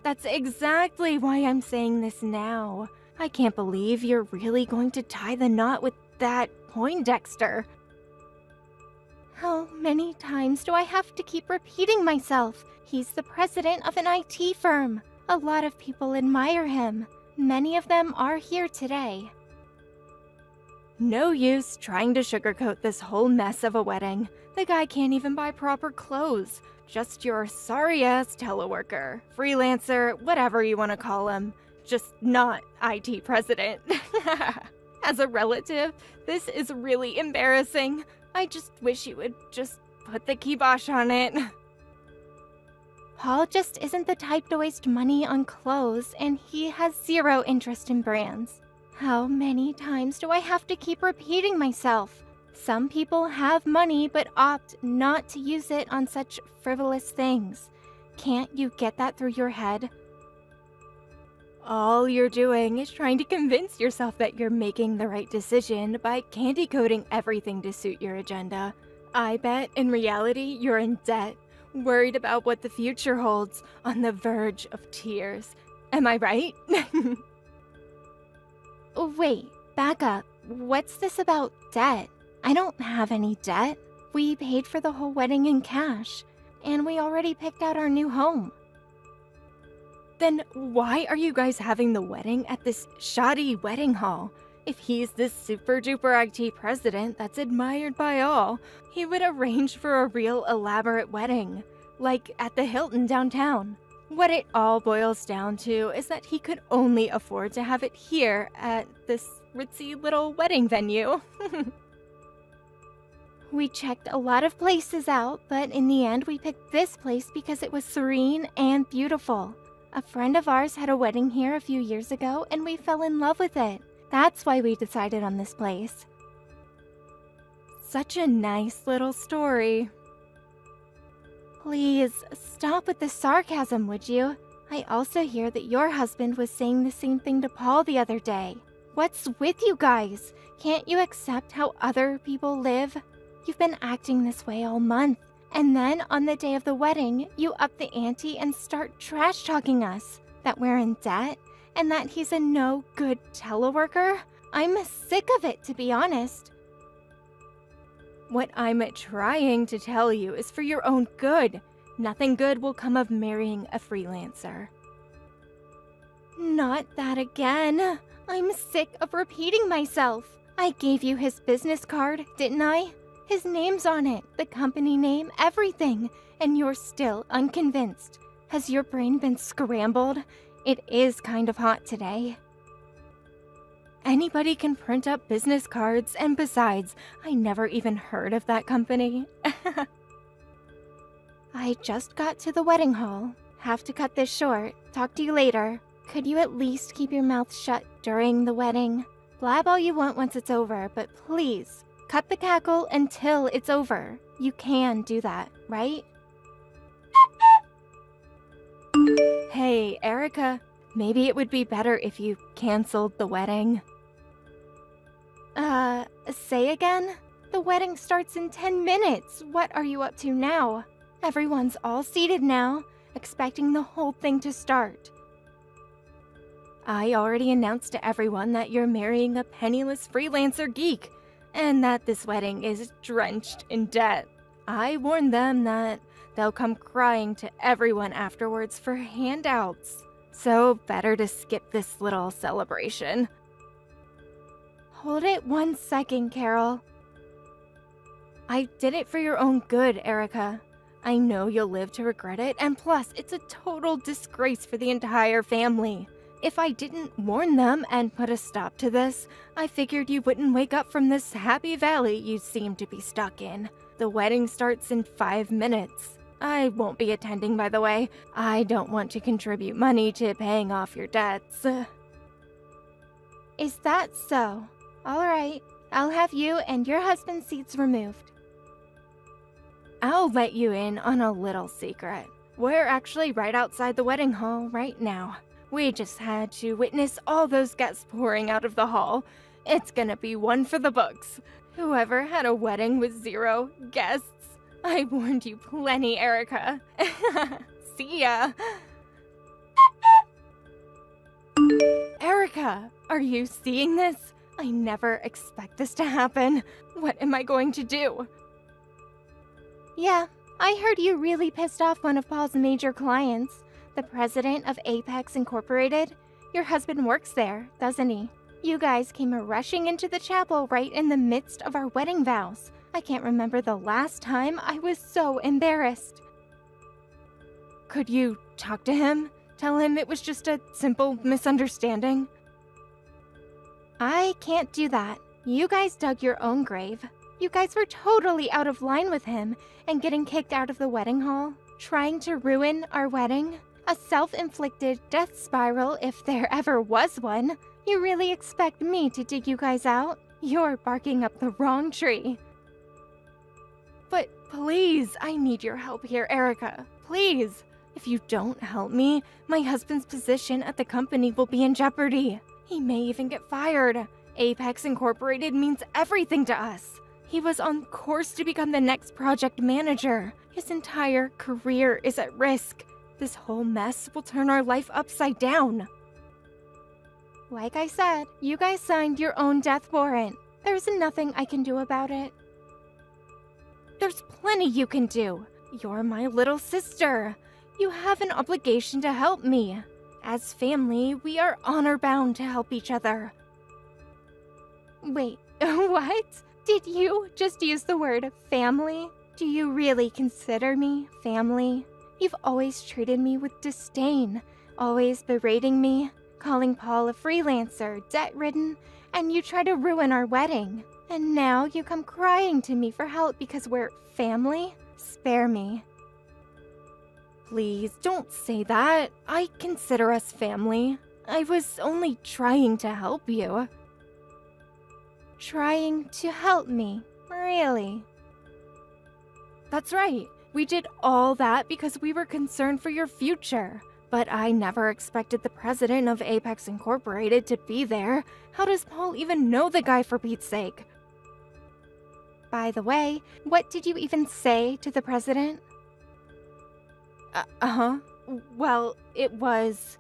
Speaker 2: That's exactly why I'm saying this now. I can't believe you're really going to tie the knot with that Poindexter. How many times do I have to keep repeating myself? He's the president of an IT firm. A lot of people admire him. Many of them are here today. No use trying to sugarcoat this whole mess of a wedding. The guy can't even buy proper clothes. Just your sorry-ass teleworker, freelancer, whatever you want to call him. Just not IT president. As a relative, this is really embarrassing. I just wish you would just put the kibosh on it. Paul just isn't the type to waste money on clothes, and he has zero interest in brands. How many times do I have to keep repeating myself? Some people have money but opt not to use it on such frivolous things. Can't you get that through your head? All you're doing is trying to convince yourself that you're making the right decision by candy coating everything to suit your agenda. I bet in reality you're in debt, worried about what the future holds, on the verge of tears. Am I right? Wait, back up. What's this about debt? I don't have any debt. We paid for the whole wedding in cash, and we already picked out our new home. Then why are you guys having the wedding at this shoddy wedding hall? If he's this super duper IT president that's admired by all, he would arrange for a real elaborate wedding, like at the Hilton downtown. What it all boils down to is that he could only afford to have it here at this ritzy little wedding venue. We checked a lot of places out, but in the end we picked this place because it was serene and beautiful. A friend of ours had a wedding here a few years ago and we fell in love with it. That's why we decided on this place. Such a nice little story. Please, stop with the sarcasm, would you? I also hear that your husband was saying the same thing to Paul the other day. What's with you guys? Can't you accept how other people live? You've been acting this way all month. And then, on the day of the wedding, you up the ante and start trash-talking us. That we're in debt, and that he's a no-good teleworker? I'm sick of it, to be honest. What I'm trying to tell you is for your own good. Nothing good will come of marrying a freelancer. Not that again. I'm sick of repeating myself. I gave you his business card, didn't I? His name's on it, the company name, everything, and you're still unconvinced. Has your brain been scrambled? It is kind of hot today. Anybody can print up business cards, and besides, I never even heard of that company. I just got to the wedding hall. Have to cut this short. Talk to you later. Could you at least keep your mouth shut during the wedding? Blab all you want once it's over, but please, cut the cackle until it's over. You can do that, right? Hey, Erica, maybe it would be better if you canceled the wedding. Say again? The wedding starts in 10 minutes. What are you up to now? Everyone's all seated now, expecting the whole thing to start. I already announced to everyone that you're marrying a penniless freelancer geek, and that this wedding is drenched in debt. I warned them that they'll come crying to everyone afterwards for handouts. So better to skip this little celebration. Hold it 1 second, Carol. I did it for your own good, Erica. I know you'll live to regret it, and plus, it's a total disgrace for the entire family. If I didn't warn them and put a stop to this, I figured you wouldn't wake up from this happy valley you seem to be stuck in. The wedding starts in 5 minutes. I won't be attending, by the way. I don't want to contribute money to paying off your debts. Is that so? All right, I'll have you and your husband's seats removed. I'll let you in on a little secret. We're actually right outside the wedding hall right now. We just had to witness all those guests pouring out of the hall. It's gonna be one for the books. Whoever had a wedding with 0 guests. I warned you plenty, Erica. See ya. Erica, are you seeing this? I never expect this to happen. What am I going to do? Yeah, I heard you really pissed off one of Paul's major clients, the president of Apex Incorporated. Your husband works there, doesn't he? You guys came rushing into the chapel right in the midst of our wedding vows. I can't remember the last time I was so embarrassed. Could you talk to him? Tell him it was just a simple misunderstanding? I can't do that. You guys dug your own grave. You guys were totally out of line with him and getting kicked out of the wedding hall, trying to ruin our wedding. A self-inflicted death spiral if there ever was one. You really expect me to dig you guys out? You're barking up the wrong tree. But please, I need your help here, Erica. Please. If you don't help me, my husband's position at the company will be in jeopardy. He may even get fired. Apex Incorporated means everything to us. He was on course to become the next project manager. His entire career is at risk. This whole mess will turn our life upside down. Like I said, you guys signed your own death warrant. There's nothing I can do about it. There's plenty you can do. You're my little sister. You have an obligation to help me. As family, we are honor-bound to help each other. Wait, what? Did you just use the word family? Do you really consider me family? You've always treated me with disdain, always berating me, calling Paul a freelancer, debt-ridden, and you try to ruin our wedding. And now you come crying to me for help because we're family? Spare me. Please, don't say that. I consider us family. I was only trying to help you. Trying to help me, really? That's right. We did all that because we were concerned for your future. But I never expected the president of Apex Incorporated to be there. How does Paul even know the guy, for Pete's sake? By the way, what did you even say to the president? Uh-huh. Well, it was...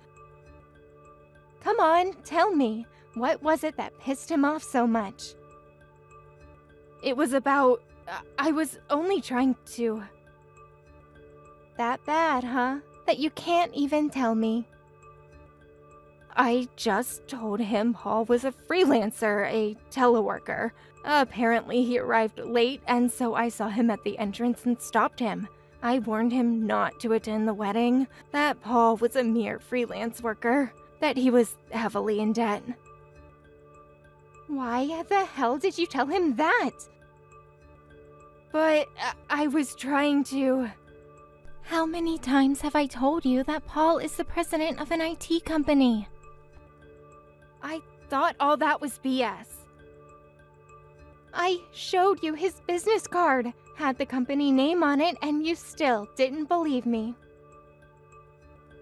Speaker 2: Come on, tell me. What was it that pissed him off so much? It was about... I was only trying to... That bad, huh? That you can't even tell me. I just told him Paul was a freelancer, a teleworker. Apparently he arrived late, and so I saw him at the entrance and stopped him. I warned him not to attend the wedding, that Paul was a mere freelance worker, that he was heavily in debt. Why the hell did you tell him that? But I was trying to... How many times have I told you that Paul is the president of an IT company? I thought all that was BS. I showed you his business card, had the company name on it, and you still didn't believe me.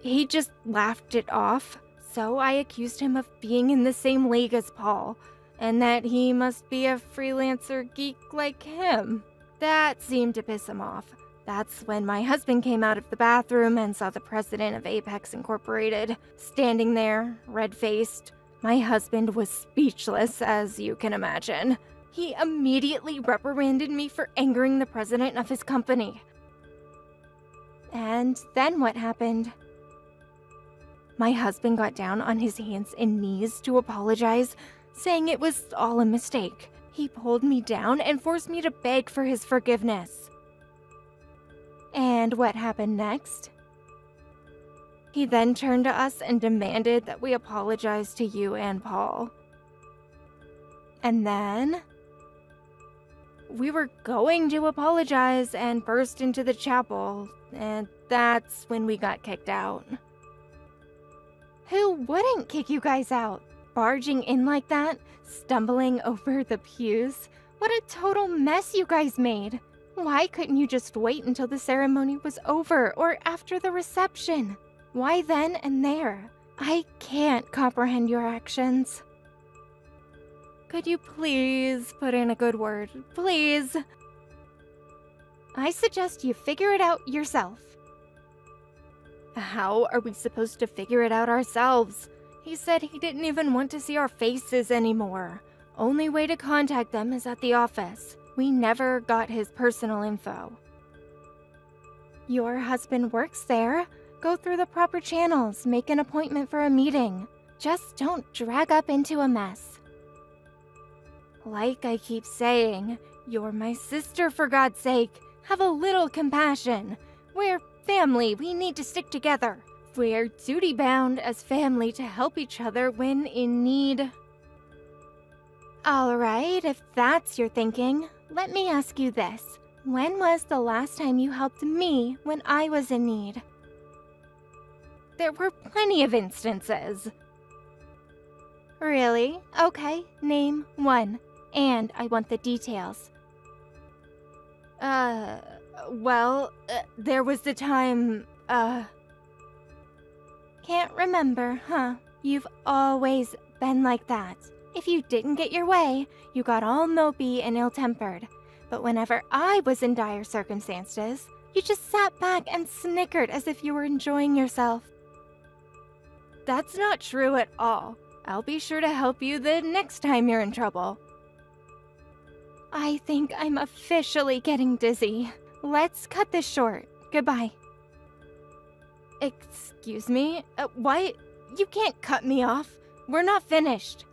Speaker 2: He just laughed it off, so I accused him of being in the same league as Paul, and that he must be a freelancer geek like him. That seemed to piss him off. That's when my husband came out of the bathroom and saw the president of Apex Incorporated standing there, red-faced. My husband was speechless, as you can imagine. He immediately reprimanded me for angering the president of his company. And then what happened? My husband got down on his hands and knees to apologize, saying it was all a mistake. He pulled me down and forced me to beg for his forgiveness. And what happened next? He then turned to us and demanded that we apologize to you and Paul. And then... we were going to apologize and burst into the chapel, and that's when we got kicked out. Who wouldn't kick you guys out? Barging in like that? Stumbling over the pews? What a total mess you guys made! Why couldn't you just wait until the ceremony was over or after the reception? Why then and there? I can't comprehend your actions. Could you please put in a good word? Please? I suggest you figure it out yourself. How are we supposed to figure it out ourselves? He said he didn't even want to see our faces anymore. Only way to contact them is at the office. We never got his personal info. Your husband works there. Go through the proper channels, make an appointment for a meeting. Just don't drag up into a mess. Like I keep saying, you're my sister, for God's sake. Have a little compassion. We're family, we need to stick together. We're duty-bound as family to help each other when in need. Alright, if that's your thinking, let me ask you this. When was the last time you helped me when I was in need? There were plenty of instances. Really? Okay, name one. And I want the details. There was the time, Can't remember, huh? You've always been like that. If you didn't get your way, you got all mopey and ill-tempered. But whenever I was in dire circumstances, you just sat back and snickered as if you were enjoying yourself. That's not true at all. I'll be sure to help you the next time you're in trouble. I think I'm officially getting dizzy. Let's cut this short. Goodbye. Excuse me? What? You can't cut me off. We're not finished.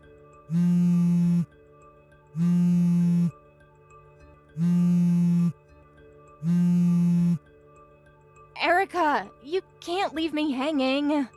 Speaker 2: Erica, you can't leave me hanging.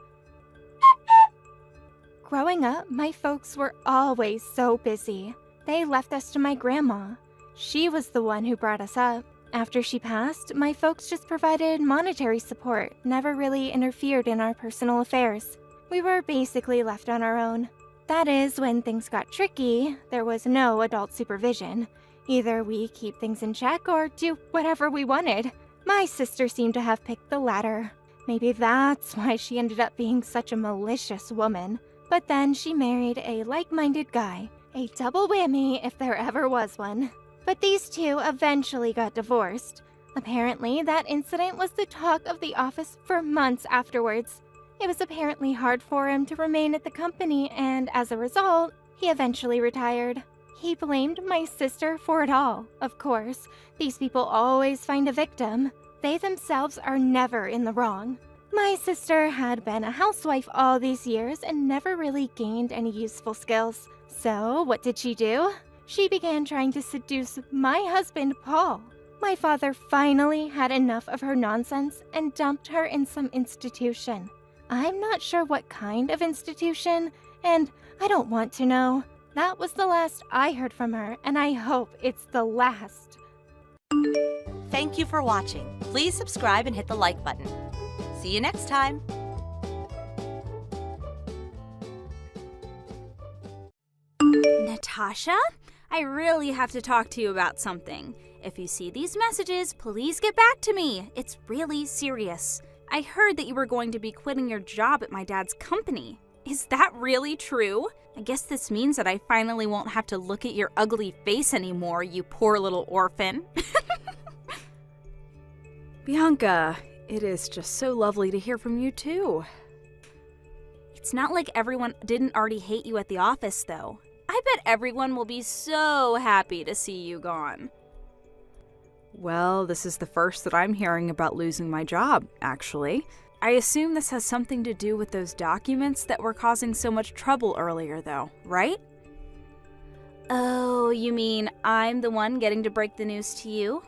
Speaker 2: Growing up, my folks were always so busy. They left us to my grandma. She was the one who brought us up. After she passed, my folks just provided monetary support, never really interfered in our personal affairs. We were basically left on our own. That is, when things got tricky, there was no adult supervision. Either we keep things in check or do whatever we wanted. My sister seemed to have picked the latter. Maybe that's why she ended up being such a malicious woman. But then she married a like-minded guy. A double whammy if there ever was one. But these two eventually got divorced. Apparently, that incident was the talk of the office for months afterwards. It was apparently hard for him to remain at the company, and as a result, he eventually retired. He blamed my sister for it all. Of course, these people always find a victim. They themselves are never in the wrong. My sister had been a housewife all these years and never really gained any useful skills. So, what did she do? She began trying to seduce my husband, Paul. My father finally had enough of her nonsense and dumped her in some institution. I'm not sure what kind of institution, and I don't want to know. That was the last I heard from her, and I hope it's the last.
Speaker 4: Thank you for watching. Please subscribe and hit the like button. See you next time.
Speaker 5: Natasha? I really have to talk to you about something. If you see these messages, please get back to me. It's really serious. I heard that you were going to be quitting your job at my dad's company. Is that really true? I guess this means that I finally won't have to look at your ugly face anymore, you poor little orphan.
Speaker 6: Bianca, it is just so lovely to hear from you too.
Speaker 5: It's not like everyone didn't already hate you at the office, though. I bet everyone will be so happy to see you gone.
Speaker 6: Well, this is the first that I'm hearing about losing my job, actually. I assume this has something to do with those documents that were causing so much trouble earlier, though, right?
Speaker 5: Oh, you mean I'm the one getting to break the news to you?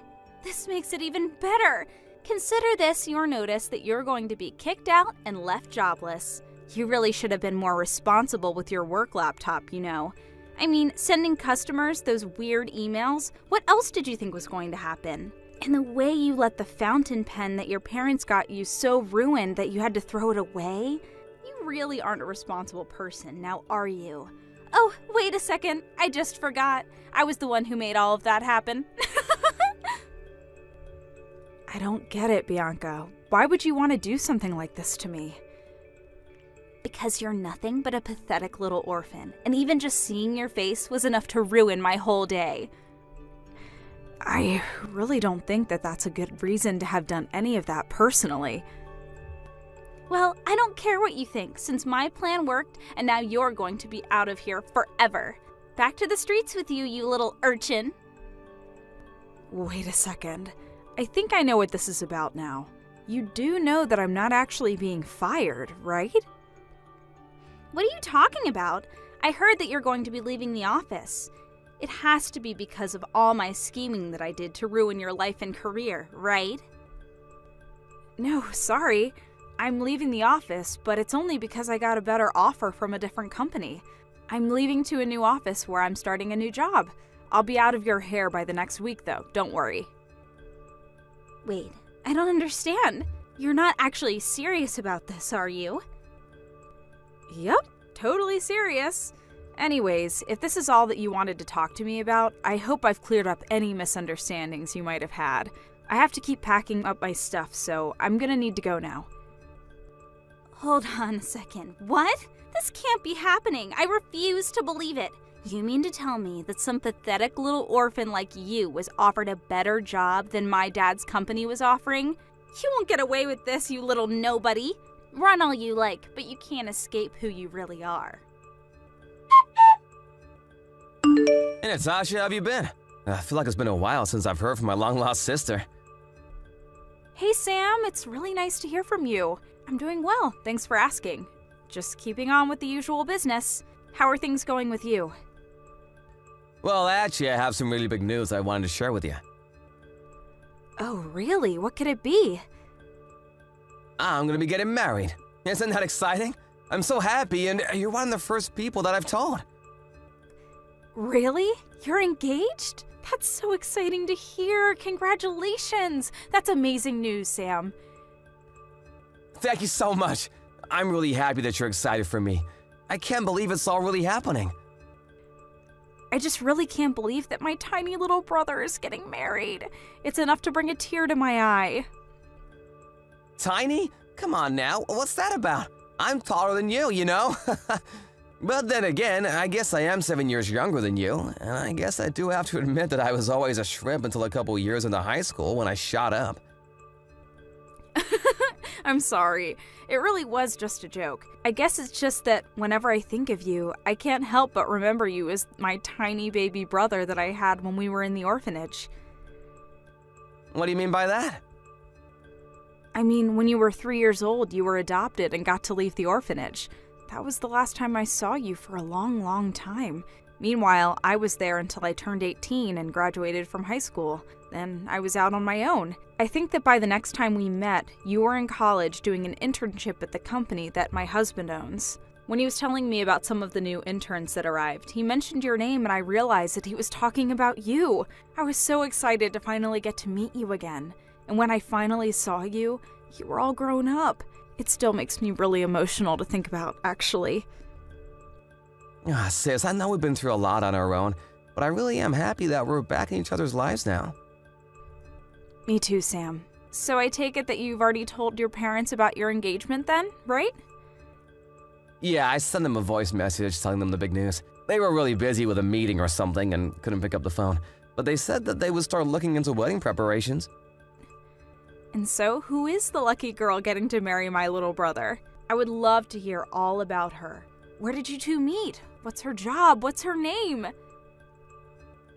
Speaker 5: This makes it even better. Consider this your notice that you're going to be kicked out and left jobless. You really should have been more responsible with your work laptop, you know. I mean, sending customers those weird emails, what else did you think was going to happen? And the way you let the fountain pen that your parents got you so ruined that you had to throw it away? You really aren't a responsible person, now are you? Oh, wait a second, I just forgot. I was the one who made all of that happen.
Speaker 6: I don't get it, Bianca. Why would you want to do something like this to me?
Speaker 5: Because you're nothing but a pathetic little orphan, and even just seeing your face was enough to ruin my whole day.
Speaker 6: I really don't think that that's a good reason to have done any of that personally.
Speaker 5: Well, I don't care what you think, since my plan worked, and now you're going to be out of here forever. Back to the streets with you, you little urchin.
Speaker 6: Wait a second. I think I know what this is about now. You do know that I'm not actually being fired, right?
Speaker 5: What are you talking about? I heard that you're going to be leaving the office. It has to be because of all my scheming that I did to ruin your life and career, right?
Speaker 6: No, sorry. I'm leaving the office, but it's only because I got a better offer from a different company. I'm leaving to a new office where I'm starting a new job. I'll be out of your hair by the next week, though. Don't worry.
Speaker 5: Wait, I don't understand. You're not actually serious about this, are you?
Speaker 6: Yep, totally serious. Anyways, if this is all that you wanted to talk to me about, I hope I've cleared up any misunderstandings you might have had. I have to keep packing up my stuff, so I'm gonna need to go now.
Speaker 5: Hold on a second. What? This can't be happening. I refuse to believe it. You mean to tell me that some pathetic little orphan like you was offered a better job than my dad's company was offering? You won't get away with this, you little nobody. Run all you like, but you can't escape who you really are.
Speaker 7: Hey Natasha, how have you been? I feel like it's been a while since I've heard from my long-lost sister.
Speaker 6: Hey Sam, it's really nice to hear from you. I'm doing well, thanks for asking. Just keeping on with the usual business. How are things going with you?
Speaker 7: Well, actually, I have some really big news I wanted to share with you.
Speaker 6: Oh, really? What could it be?
Speaker 7: I'm gonna be getting married. Isn't that exciting? I'm so happy, and you're one of the first people that I've told.
Speaker 6: Really? You're engaged? That's so exciting to hear. Congratulations. That's amazing news, Sam.
Speaker 7: Thank you so much. I'm really happy that you're excited for me. I can't believe it's all really happening.
Speaker 6: I just really can't believe that my tiny little brother is getting married. It's enough to bring a tear to my eye.
Speaker 7: Tiny? Come on now, what's that about? I'm taller than you, you know? But then again, I guess I am 7 years younger than you, and I guess I do have to admit that I was always a shrimp until a couple years into high school when I shot up.
Speaker 6: I'm sorry. It really was just a joke. I guess it's just that whenever I think of you, I can't help but remember you as my tiny baby brother that I had when we were in the orphanage.
Speaker 7: What do you mean by that?
Speaker 6: I mean, when you were 3 years old, you were adopted and got to leave the orphanage. That was the last time I saw you for a long, long time. Meanwhile, I was there until I turned 18 and graduated from high school. Then I was out on my own. I think that by the next time we met, you were in college doing an internship at the company that my husband owns. When he was telling me about some of the new interns that arrived, he mentioned your name and I realized that he was talking about you. I was so excited to finally get to meet you again. And when I finally saw you, you were all grown up. It still makes me really emotional to think about, actually.
Speaker 7: Sis, I know we've been through a lot on our own, but I really am happy that we're back in each other's lives now.
Speaker 6: Me too, Sam. So I take it that you've already told your parents about your engagement then, right?
Speaker 7: Yeah, I sent them a voice message telling them the big news. They were really busy with a meeting or something and couldn't pick up the phone, but they said that they would start looking into wedding preparations.
Speaker 6: And so, who is the lucky girl getting to marry my little brother? I would love to hear all about her. Where did you two meet? What's her job? What's her name?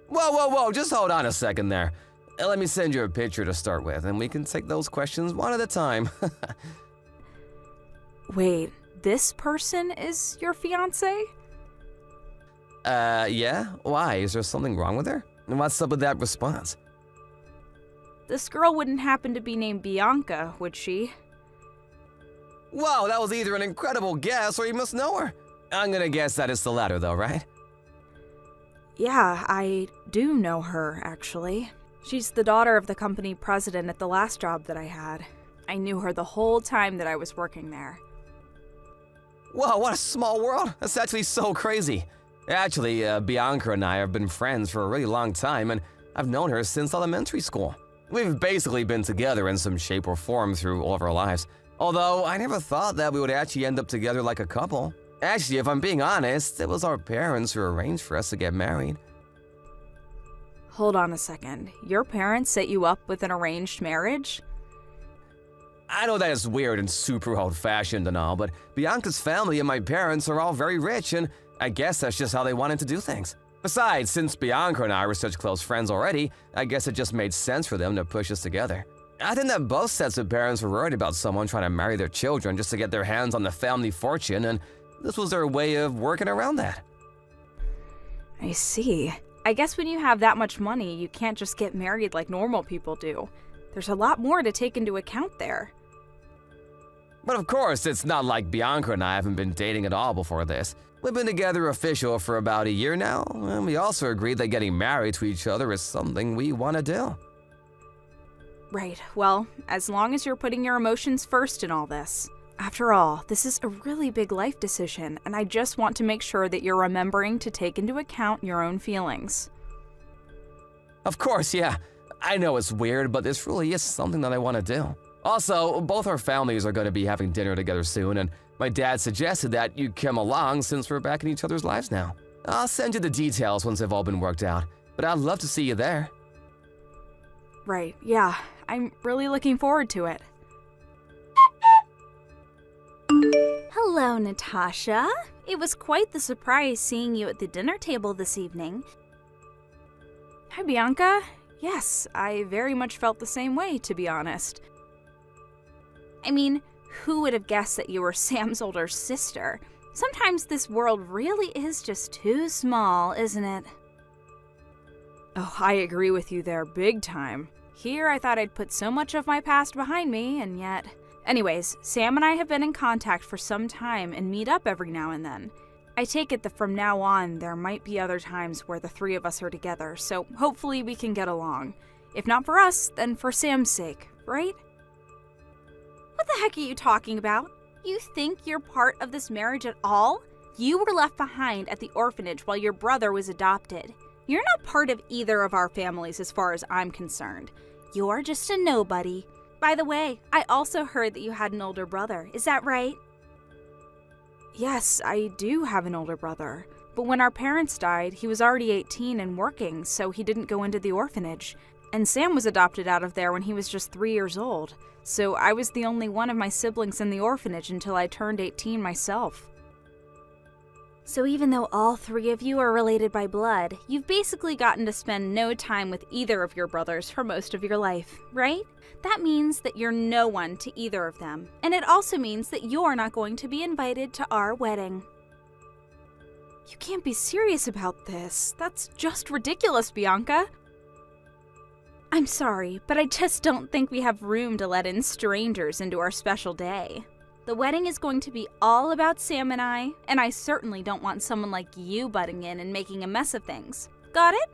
Speaker 7: Whoa, just hold on a second there. Let me send you a picture to start with, and we can take those questions one at a time.
Speaker 6: Wait, this person is your fiancé?
Speaker 7: Yeah? Why? Is there something wrong with her? And what's up with that response?
Speaker 6: This girl wouldn't happen to be named Bianca, would she?
Speaker 7: Whoa, that was either an incredible guess or you must know her. I'm gonna guess that it's the latter though, right?
Speaker 6: Yeah, I do know her, actually. She's the daughter of the company president at the last job that I had. I knew her the whole time that I was working there.
Speaker 7: Whoa, what a small world. That's actually so crazy. Actually, Bianca and I have been friends for a really long time, and I've known her since elementary school. We've basically been together in some shape or form through all of our lives. Although, I never thought that we would actually end up together like a couple. Actually, if I'm being honest, it was our parents who arranged for us to get married.
Speaker 6: Hold on a second. Your parents set you up with an arranged marriage?
Speaker 7: I know that it's weird and super old-fashioned and all, but Bianca's family and my parents are all very rich, and I guess that's just how they wanted to do things. Besides, since Bianca and I were such close friends already, I guess it just made sense for them to push us together. I think that both sets of parents were worried about someone trying to marry their children just to get their hands on the family fortune, and this was their way of working around that.
Speaker 6: I see. I guess when you have that much money, you can't just get married like normal people do. There's a lot more to take into account there.
Speaker 7: But of course, it's not like Bianca and I haven't been dating at all before this. We've been together official for about a year now, and we also agreed that getting married to each other is something we want to do.
Speaker 6: Right, well, as long as you're putting your emotions first in all this. After all, this is a really big life decision, and I just want to make sure that you're remembering to take into account your own feelings.
Speaker 7: Of course, yeah. I know it's weird, but this really is something that I want to do. Also, both our families are going to be having dinner together soon, and my dad suggested that you come along since we're back in each other's lives now. I'll send you the details once they've all been worked out, but I'd love to see you there.
Speaker 6: Right, yeah. I'm really looking forward to it.
Speaker 5: Hello, Natasha. It was quite the surprise seeing you at the dinner table this evening.
Speaker 6: Hi, Bianca. Yes, I very much felt the same way, to be honest. I mean, who would have guessed that you were Sam's older sister? Sometimes this world really is just too small, isn't it? Oh, I agree with you there big time. Here, I thought I'd put so much of my past behind me, and yet... Anyways, Sam and I have been in contact for some time and meet up every now and then. I take it that from now on, there might be other times where the three of us are together, so hopefully we can get along. If not for us, then for Sam's sake, right?
Speaker 5: What the heck are you talking about? You think you're part of this marriage at all? You were left behind at the orphanage while your brother was adopted. You're not part of either of our families as far as I'm concerned. You're just a nobody. By the way, I also heard that you had an older brother. Is that right?
Speaker 6: Yes, I do have an older brother. But when our parents died, he was already 18 and working, so he didn't go into the orphanage. And Sam was adopted out of there when he was just 3 years old. So I was the only one of my siblings in the orphanage until I turned 18 myself.
Speaker 5: So even though all three of you are related by blood, you've basically gotten to spend no time with either of your brothers for most of your life, right? That means that you're no one to either of them, and it also means that you're not going to be invited to our wedding.
Speaker 6: You can't be serious about this. That's just ridiculous, Bianca.
Speaker 5: I'm sorry, but I just don't think we have room to let in strangers into our special day. The wedding is going to be all about Sam and I certainly don't want someone like you butting in and making a mess of things. Got it?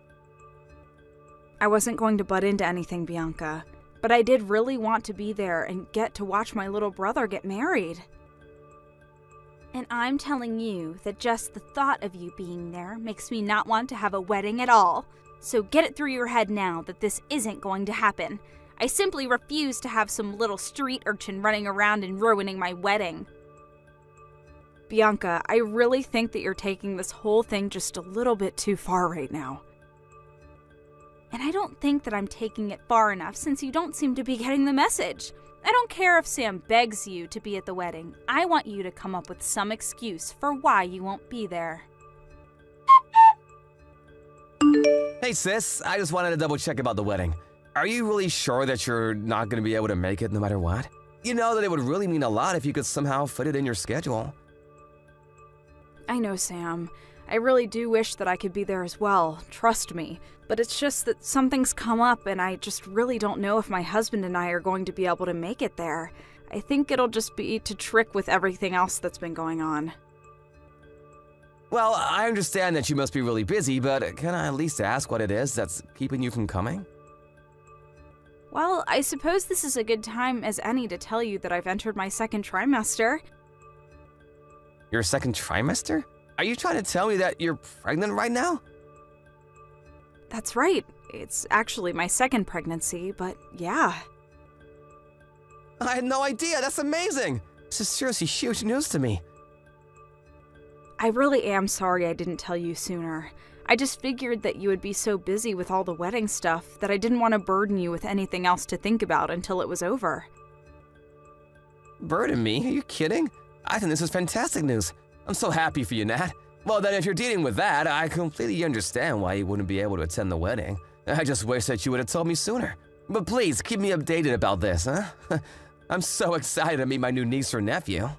Speaker 6: I wasn't going to butt into anything, Bianca, but I did really want to be there and get to watch my little brother get married.
Speaker 5: And I'm telling you that just the thought of you being there makes me not want to have a wedding at all. So get it through your head now that this isn't going to happen. I simply refuse to have some little street urchin running around and ruining my wedding.
Speaker 6: Bianca, I really think that you're taking this whole thing just a little bit too far right now.
Speaker 5: And I don't think that I'm taking it far enough since you don't seem to be getting the message. I don't care if Sam begs you to be at the wedding. I want you to come up with some excuse for why you won't be there.
Speaker 7: Hey sis, I just wanted to double check about the wedding. Are you really sure that you're not going to be able to make it no matter what? You know that it would really mean a lot if you could somehow fit it in your schedule.
Speaker 6: I know, Sam. I really do wish that I could be there as well, trust me. But it's just that something's come up and I just really don't know if my husband and I are going to be able to make it there. I think it'll just be to trick with everything else that's been going on.
Speaker 7: Well, I understand that you must be really busy, but can I at least ask what it is that's keeping you from coming?
Speaker 6: Well, I suppose this is a good time as any to tell you that I've entered my second trimester.
Speaker 7: Your second trimester? Are you trying to tell me that you're pregnant right now?
Speaker 6: That's right. It's actually my second pregnancy, but yeah.
Speaker 7: I had no idea. That's amazing. This is seriously huge news to me.
Speaker 6: I really am sorry I didn't tell you sooner. I just figured that you would be so busy with all the wedding stuff that I didn't want to burden you with anything else to think about until it was over.
Speaker 7: Burden me? Are you kidding? I think this is fantastic news. I'm so happy for you, Nat. Well, then if you're dealing with that, I completely understand why you wouldn't be able to attend the wedding. I just wish that you would have told me sooner. But please, keep me updated about this, huh? I'm so excited to meet my new niece or nephew.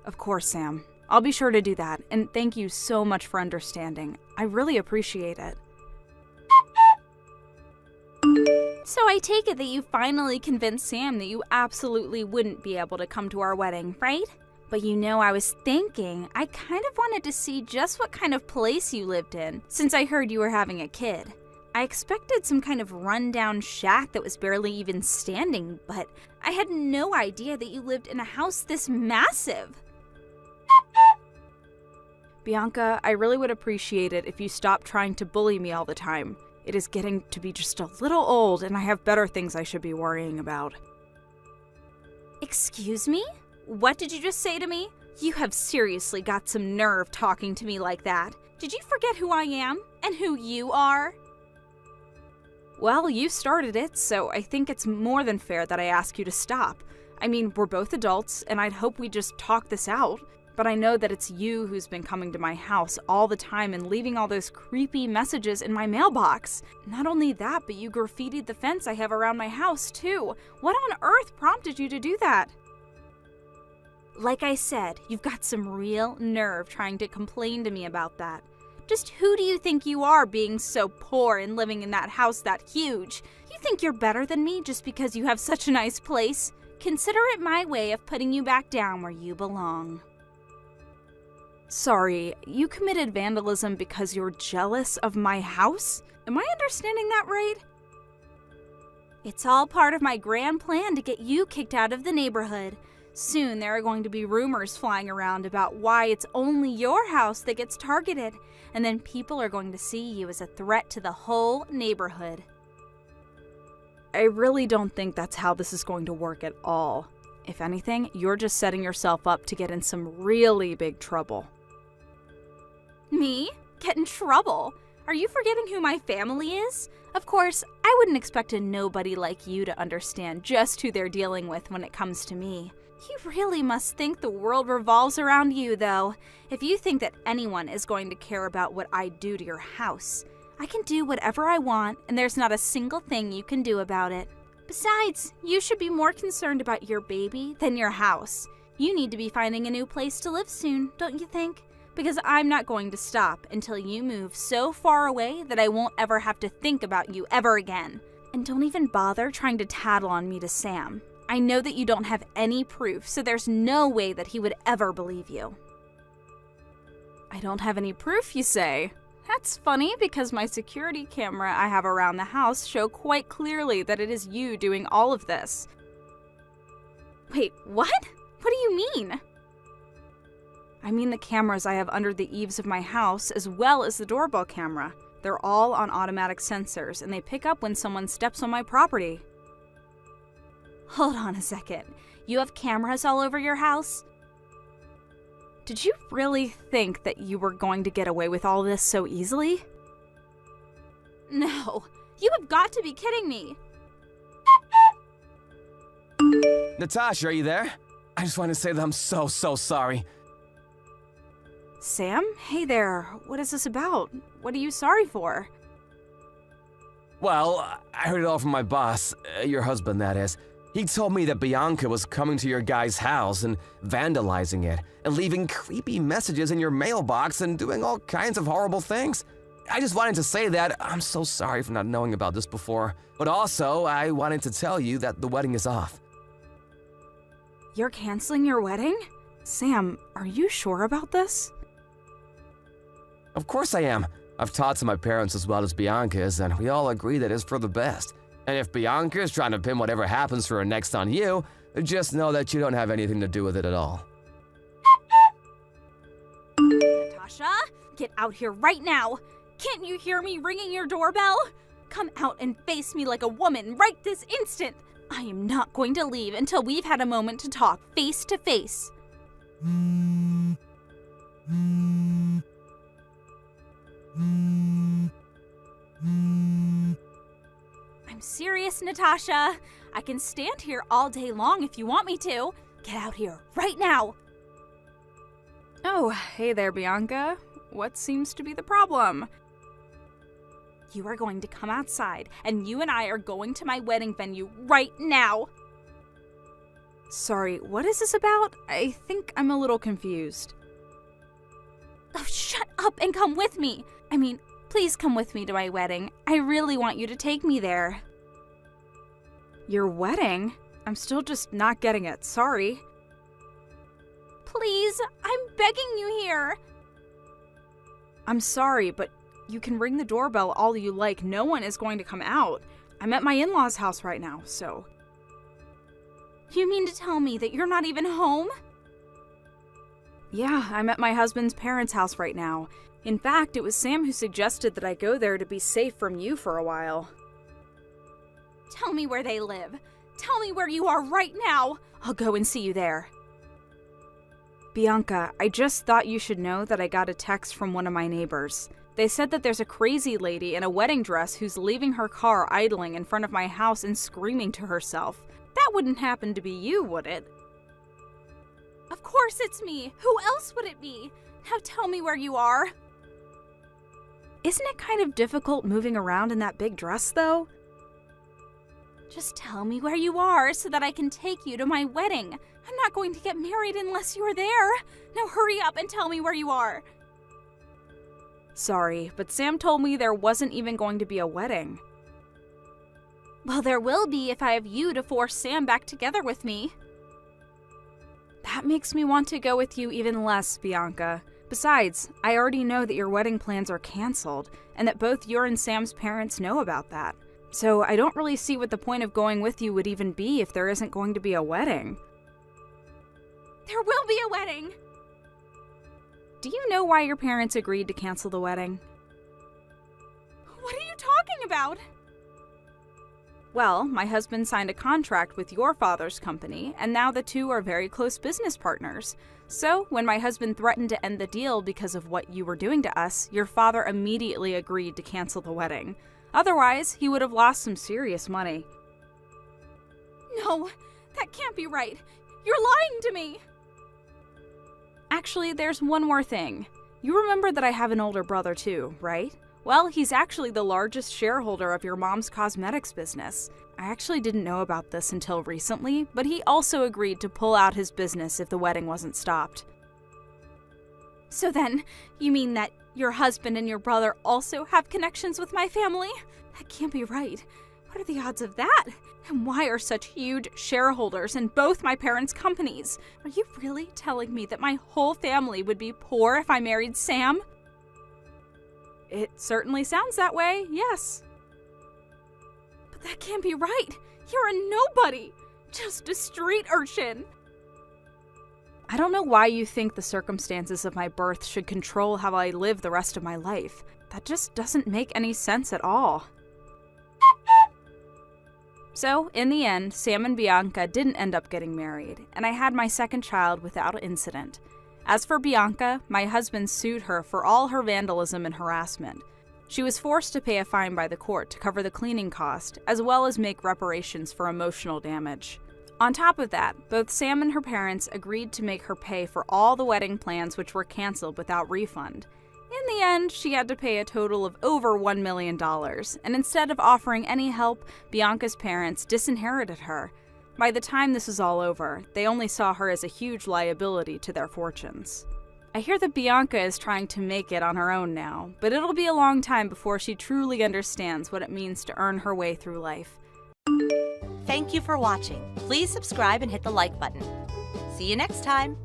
Speaker 6: Of course, Sam. I'll be sure to do that, and thank you so much for understanding. I really appreciate it.
Speaker 5: So I take it that you finally convinced Sam that you absolutely wouldn't be able to come to our wedding, right? But you know, I was thinking, I kind of wanted to see just what kind of place you lived in, since I heard you were having a kid. I expected some kind of rundown shack that was barely even standing, but I had no idea that you lived in a house this massive.
Speaker 6: Bianca, I really would appreciate it if you stopped trying to bully me all the time. It is getting to be just a little old, and I have better things I should be worrying about.
Speaker 5: Excuse me? What did you just say to me? You have seriously got some nerve talking to me like that. Did you forget who I am and who you are?
Speaker 6: Well, you started it, so I think it's more than fair that I ask you to stop. I mean, we're both adults, and I'd hope we just talk this out. But I know that it's you who's been coming to my house all the time and leaving all those creepy messages in my mailbox. Not only that, but you graffitied the fence I have around my house, too. What on earth prompted you to do that?
Speaker 5: Like I said, you've got some real nerve trying to complain to me about that.
Speaker 6: Just who do you think you are being so poor and living in that house that huge? You think you're better than me just because you have such a nice place? Consider it my way of putting you back down where you belong. Sorry, you committed vandalism because you're jealous of my house? Am I understanding that right?
Speaker 5: It's all part of my grand plan to get you kicked out of the neighborhood. Soon there are going to be rumors flying around about why it's only your house that gets targeted, and then people are going to see you as a threat to the whole neighborhood.
Speaker 6: I really don't think that's how this is going to work at all. If anything, you're just setting yourself up to get in some really big trouble.
Speaker 5: Me? Get in trouble? Are you forgetting who my family is? Of course, I wouldn't expect a nobody like you to understand just who they're dealing with when it comes to me. You really must think the world revolves around you, though. If you think that anyone is going to care about what I do to your house, I can do whatever I want, and there's not a single thing you can do about it. Besides, you should be more concerned about your baby than your house. You need to be finding a new place to live soon, don't you think? Because I'm not going to stop until you move so far away that I won't ever have to think about you ever again. And don't even bother trying to tattle on me to Sam. I know that you don't have any proof, so there's no way that he would ever believe you.
Speaker 6: I don't have any proof, you say? That's funny because my security camera I have around the house show quite clearly that it is you doing all of this.
Speaker 5: Wait, what? What do you mean?
Speaker 6: I mean the cameras I have under the eaves of my house as well as the doorbell camera. They're all on automatic sensors and they pick up when someone steps on my property.
Speaker 5: Hold on a second. You have cameras all over your house?
Speaker 6: Did you really think that you were going to get away with all this so easily?
Speaker 5: No, you have got to be kidding me.
Speaker 7: Natasha, are you there? I just want to say that I'm so sorry.
Speaker 6: Sam? Hey there. What is this about? What are you sorry for?
Speaker 7: Well, I heard it all from my boss, your husband, that is. He told me that Bianca was coming to your guy's house and vandalizing it, and leaving creepy messages in your mailbox and doing all kinds of horrible things. I just wanted to say that I'm so sorry for not knowing about this before, but also I wanted to tell you that the wedding is off.
Speaker 6: You're canceling your wedding? Sam, are you sure about this?
Speaker 7: Of course I am. I've talked to my parents as well as Bianca's, and we all agree that it's for the best. And if Bianca is trying to pin whatever happens to her next on you, just know that you don't have anything to do with it at all.
Speaker 5: Natasha, get out here right now. Can't you hear me ringing your doorbell? Come out and face me like a woman right this instant. I am not going to leave until we've had a moment to talk face to face. I'm serious, Natasha. I can stand here all day long if you want me to. Get out here right now.
Speaker 6: Oh, hey there, Bianca. What seems to be the problem?
Speaker 5: You are going to come outside, and you and I are going to my wedding venue right now.
Speaker 6: Sorry, what is this about? I think I'm a little confused.
Speaker 5: Oh, shut up and come with me. I mean, please come with me to my wedding. I really want you to take me there.
Speaker 6: Your wedding? I'm still just not getting it. Sorry.
Speaker 5: Please, I'm begging you here.
Speaker 6: I'm sorry, but you can ring the doorbell all you like. No one is going to come out. I'm at my in-laws' house right now, so...
Speaker 5: You mean to tell me that you're not even home?
Speaker 6: Yeah, I'm at my husband's parents' house right now. In fact, it was Sam who suggested that I go there to be safe from you for a while.
Speaker 5: Tell me where they live. Tell me where you are right now. I'll go and see you there.
Speaker 6: Bianca, I just thought you should know that I got a text from one of my neighbors. They said that there's a crazy lady in a wedding dress who's leaving her car idling in front of my house and screaming to herself. That wouldn't happen to be you, would it?
Speaker 5: Of course it's me. Who else would it be? Now tell me where you are.
Speaker 6: Isn't it kind of difficult moving around in that big dress, though?
Speaker 5: Just tell me where you are so that I can take you to my wedding. I'm not going to get married unless you're there. Now hurry up and tell me where you are.
Speaker 6: Sorry, but Sam told me there wasn't even going to be a wedding.
Speaker 5: Well, there will be if I have you to force Sam back together with me.
Speaker 6: That makes me want to go with you even less, Bianca. Besides, I already know that your wedding plans are canceled, and that both your and Sam's parents know about that. So I don't really see what the point of going with you would even be if there isn't going to be a wedding.
Speaker 5: There will be a wedding!
Speaker 6: Do you know why your parents agreed to cancel the wedding?
Speaker 5: What are you talking about?
Speaker 6: Well, my husband signed a contract with your father's company, and now the two are very close business partners. So, when my husband threatened to end the deal because of what you were doing to us, your father immediately agreed to cancel the wedding. Otherwise, he would have lost some serious money.
Speaker 5: No, that can't be right. You're lying to me!
Speaker 6: Actually, there's one more thing. You remember that I have an older brother too, right? Well, he's actually the largest shareholder of your mom's cosmetics business. I actually didn't know about this until recently, but he also agreed to pull out his business if the wedding wasn't stopped.
Speaker 5: So then, you mean that your husband and your brother also have connections with my family? That can't be right. What are the odds of that? And why are such huge shareholders in both my parents' companies? Are you really telling me that my whole family would be poor if I married Sam?
Speaker 6: It certainly sounds that way, yes.
Speaker 5: But that can't be right. You're a nobody. Just a street urchin.
Speaker 6: I don't know why you think the circumstances of my birth should control how I live the rest of my life. That just doesn't make any sense at all. So, in the end, Sam and Bianca didn't end up getting married, and I had my second child without incident. As for Bianca, my husband sued her for all her vandalism and harassment. She was forced to pay a fine by the court to cover the cleaning cost, as well as make reparations for emotional damage. On top of that, both Sam and her parents agreed to make her pay for all the wedding plans which were canceled without refund. In the end, she had to pay a total of over $1 million, and instead of offering any help, Bianca's parents disinherited her. By the time this was all over, they only saw her as a huge liability to their fortunes. I hear that Bianca is trying to make it on her own now, but it'll be a long time before she truly understands what it means to earn her way through life.
Speaker 4: Thank you for watching. Please subscribe and hit the like button. See you next time.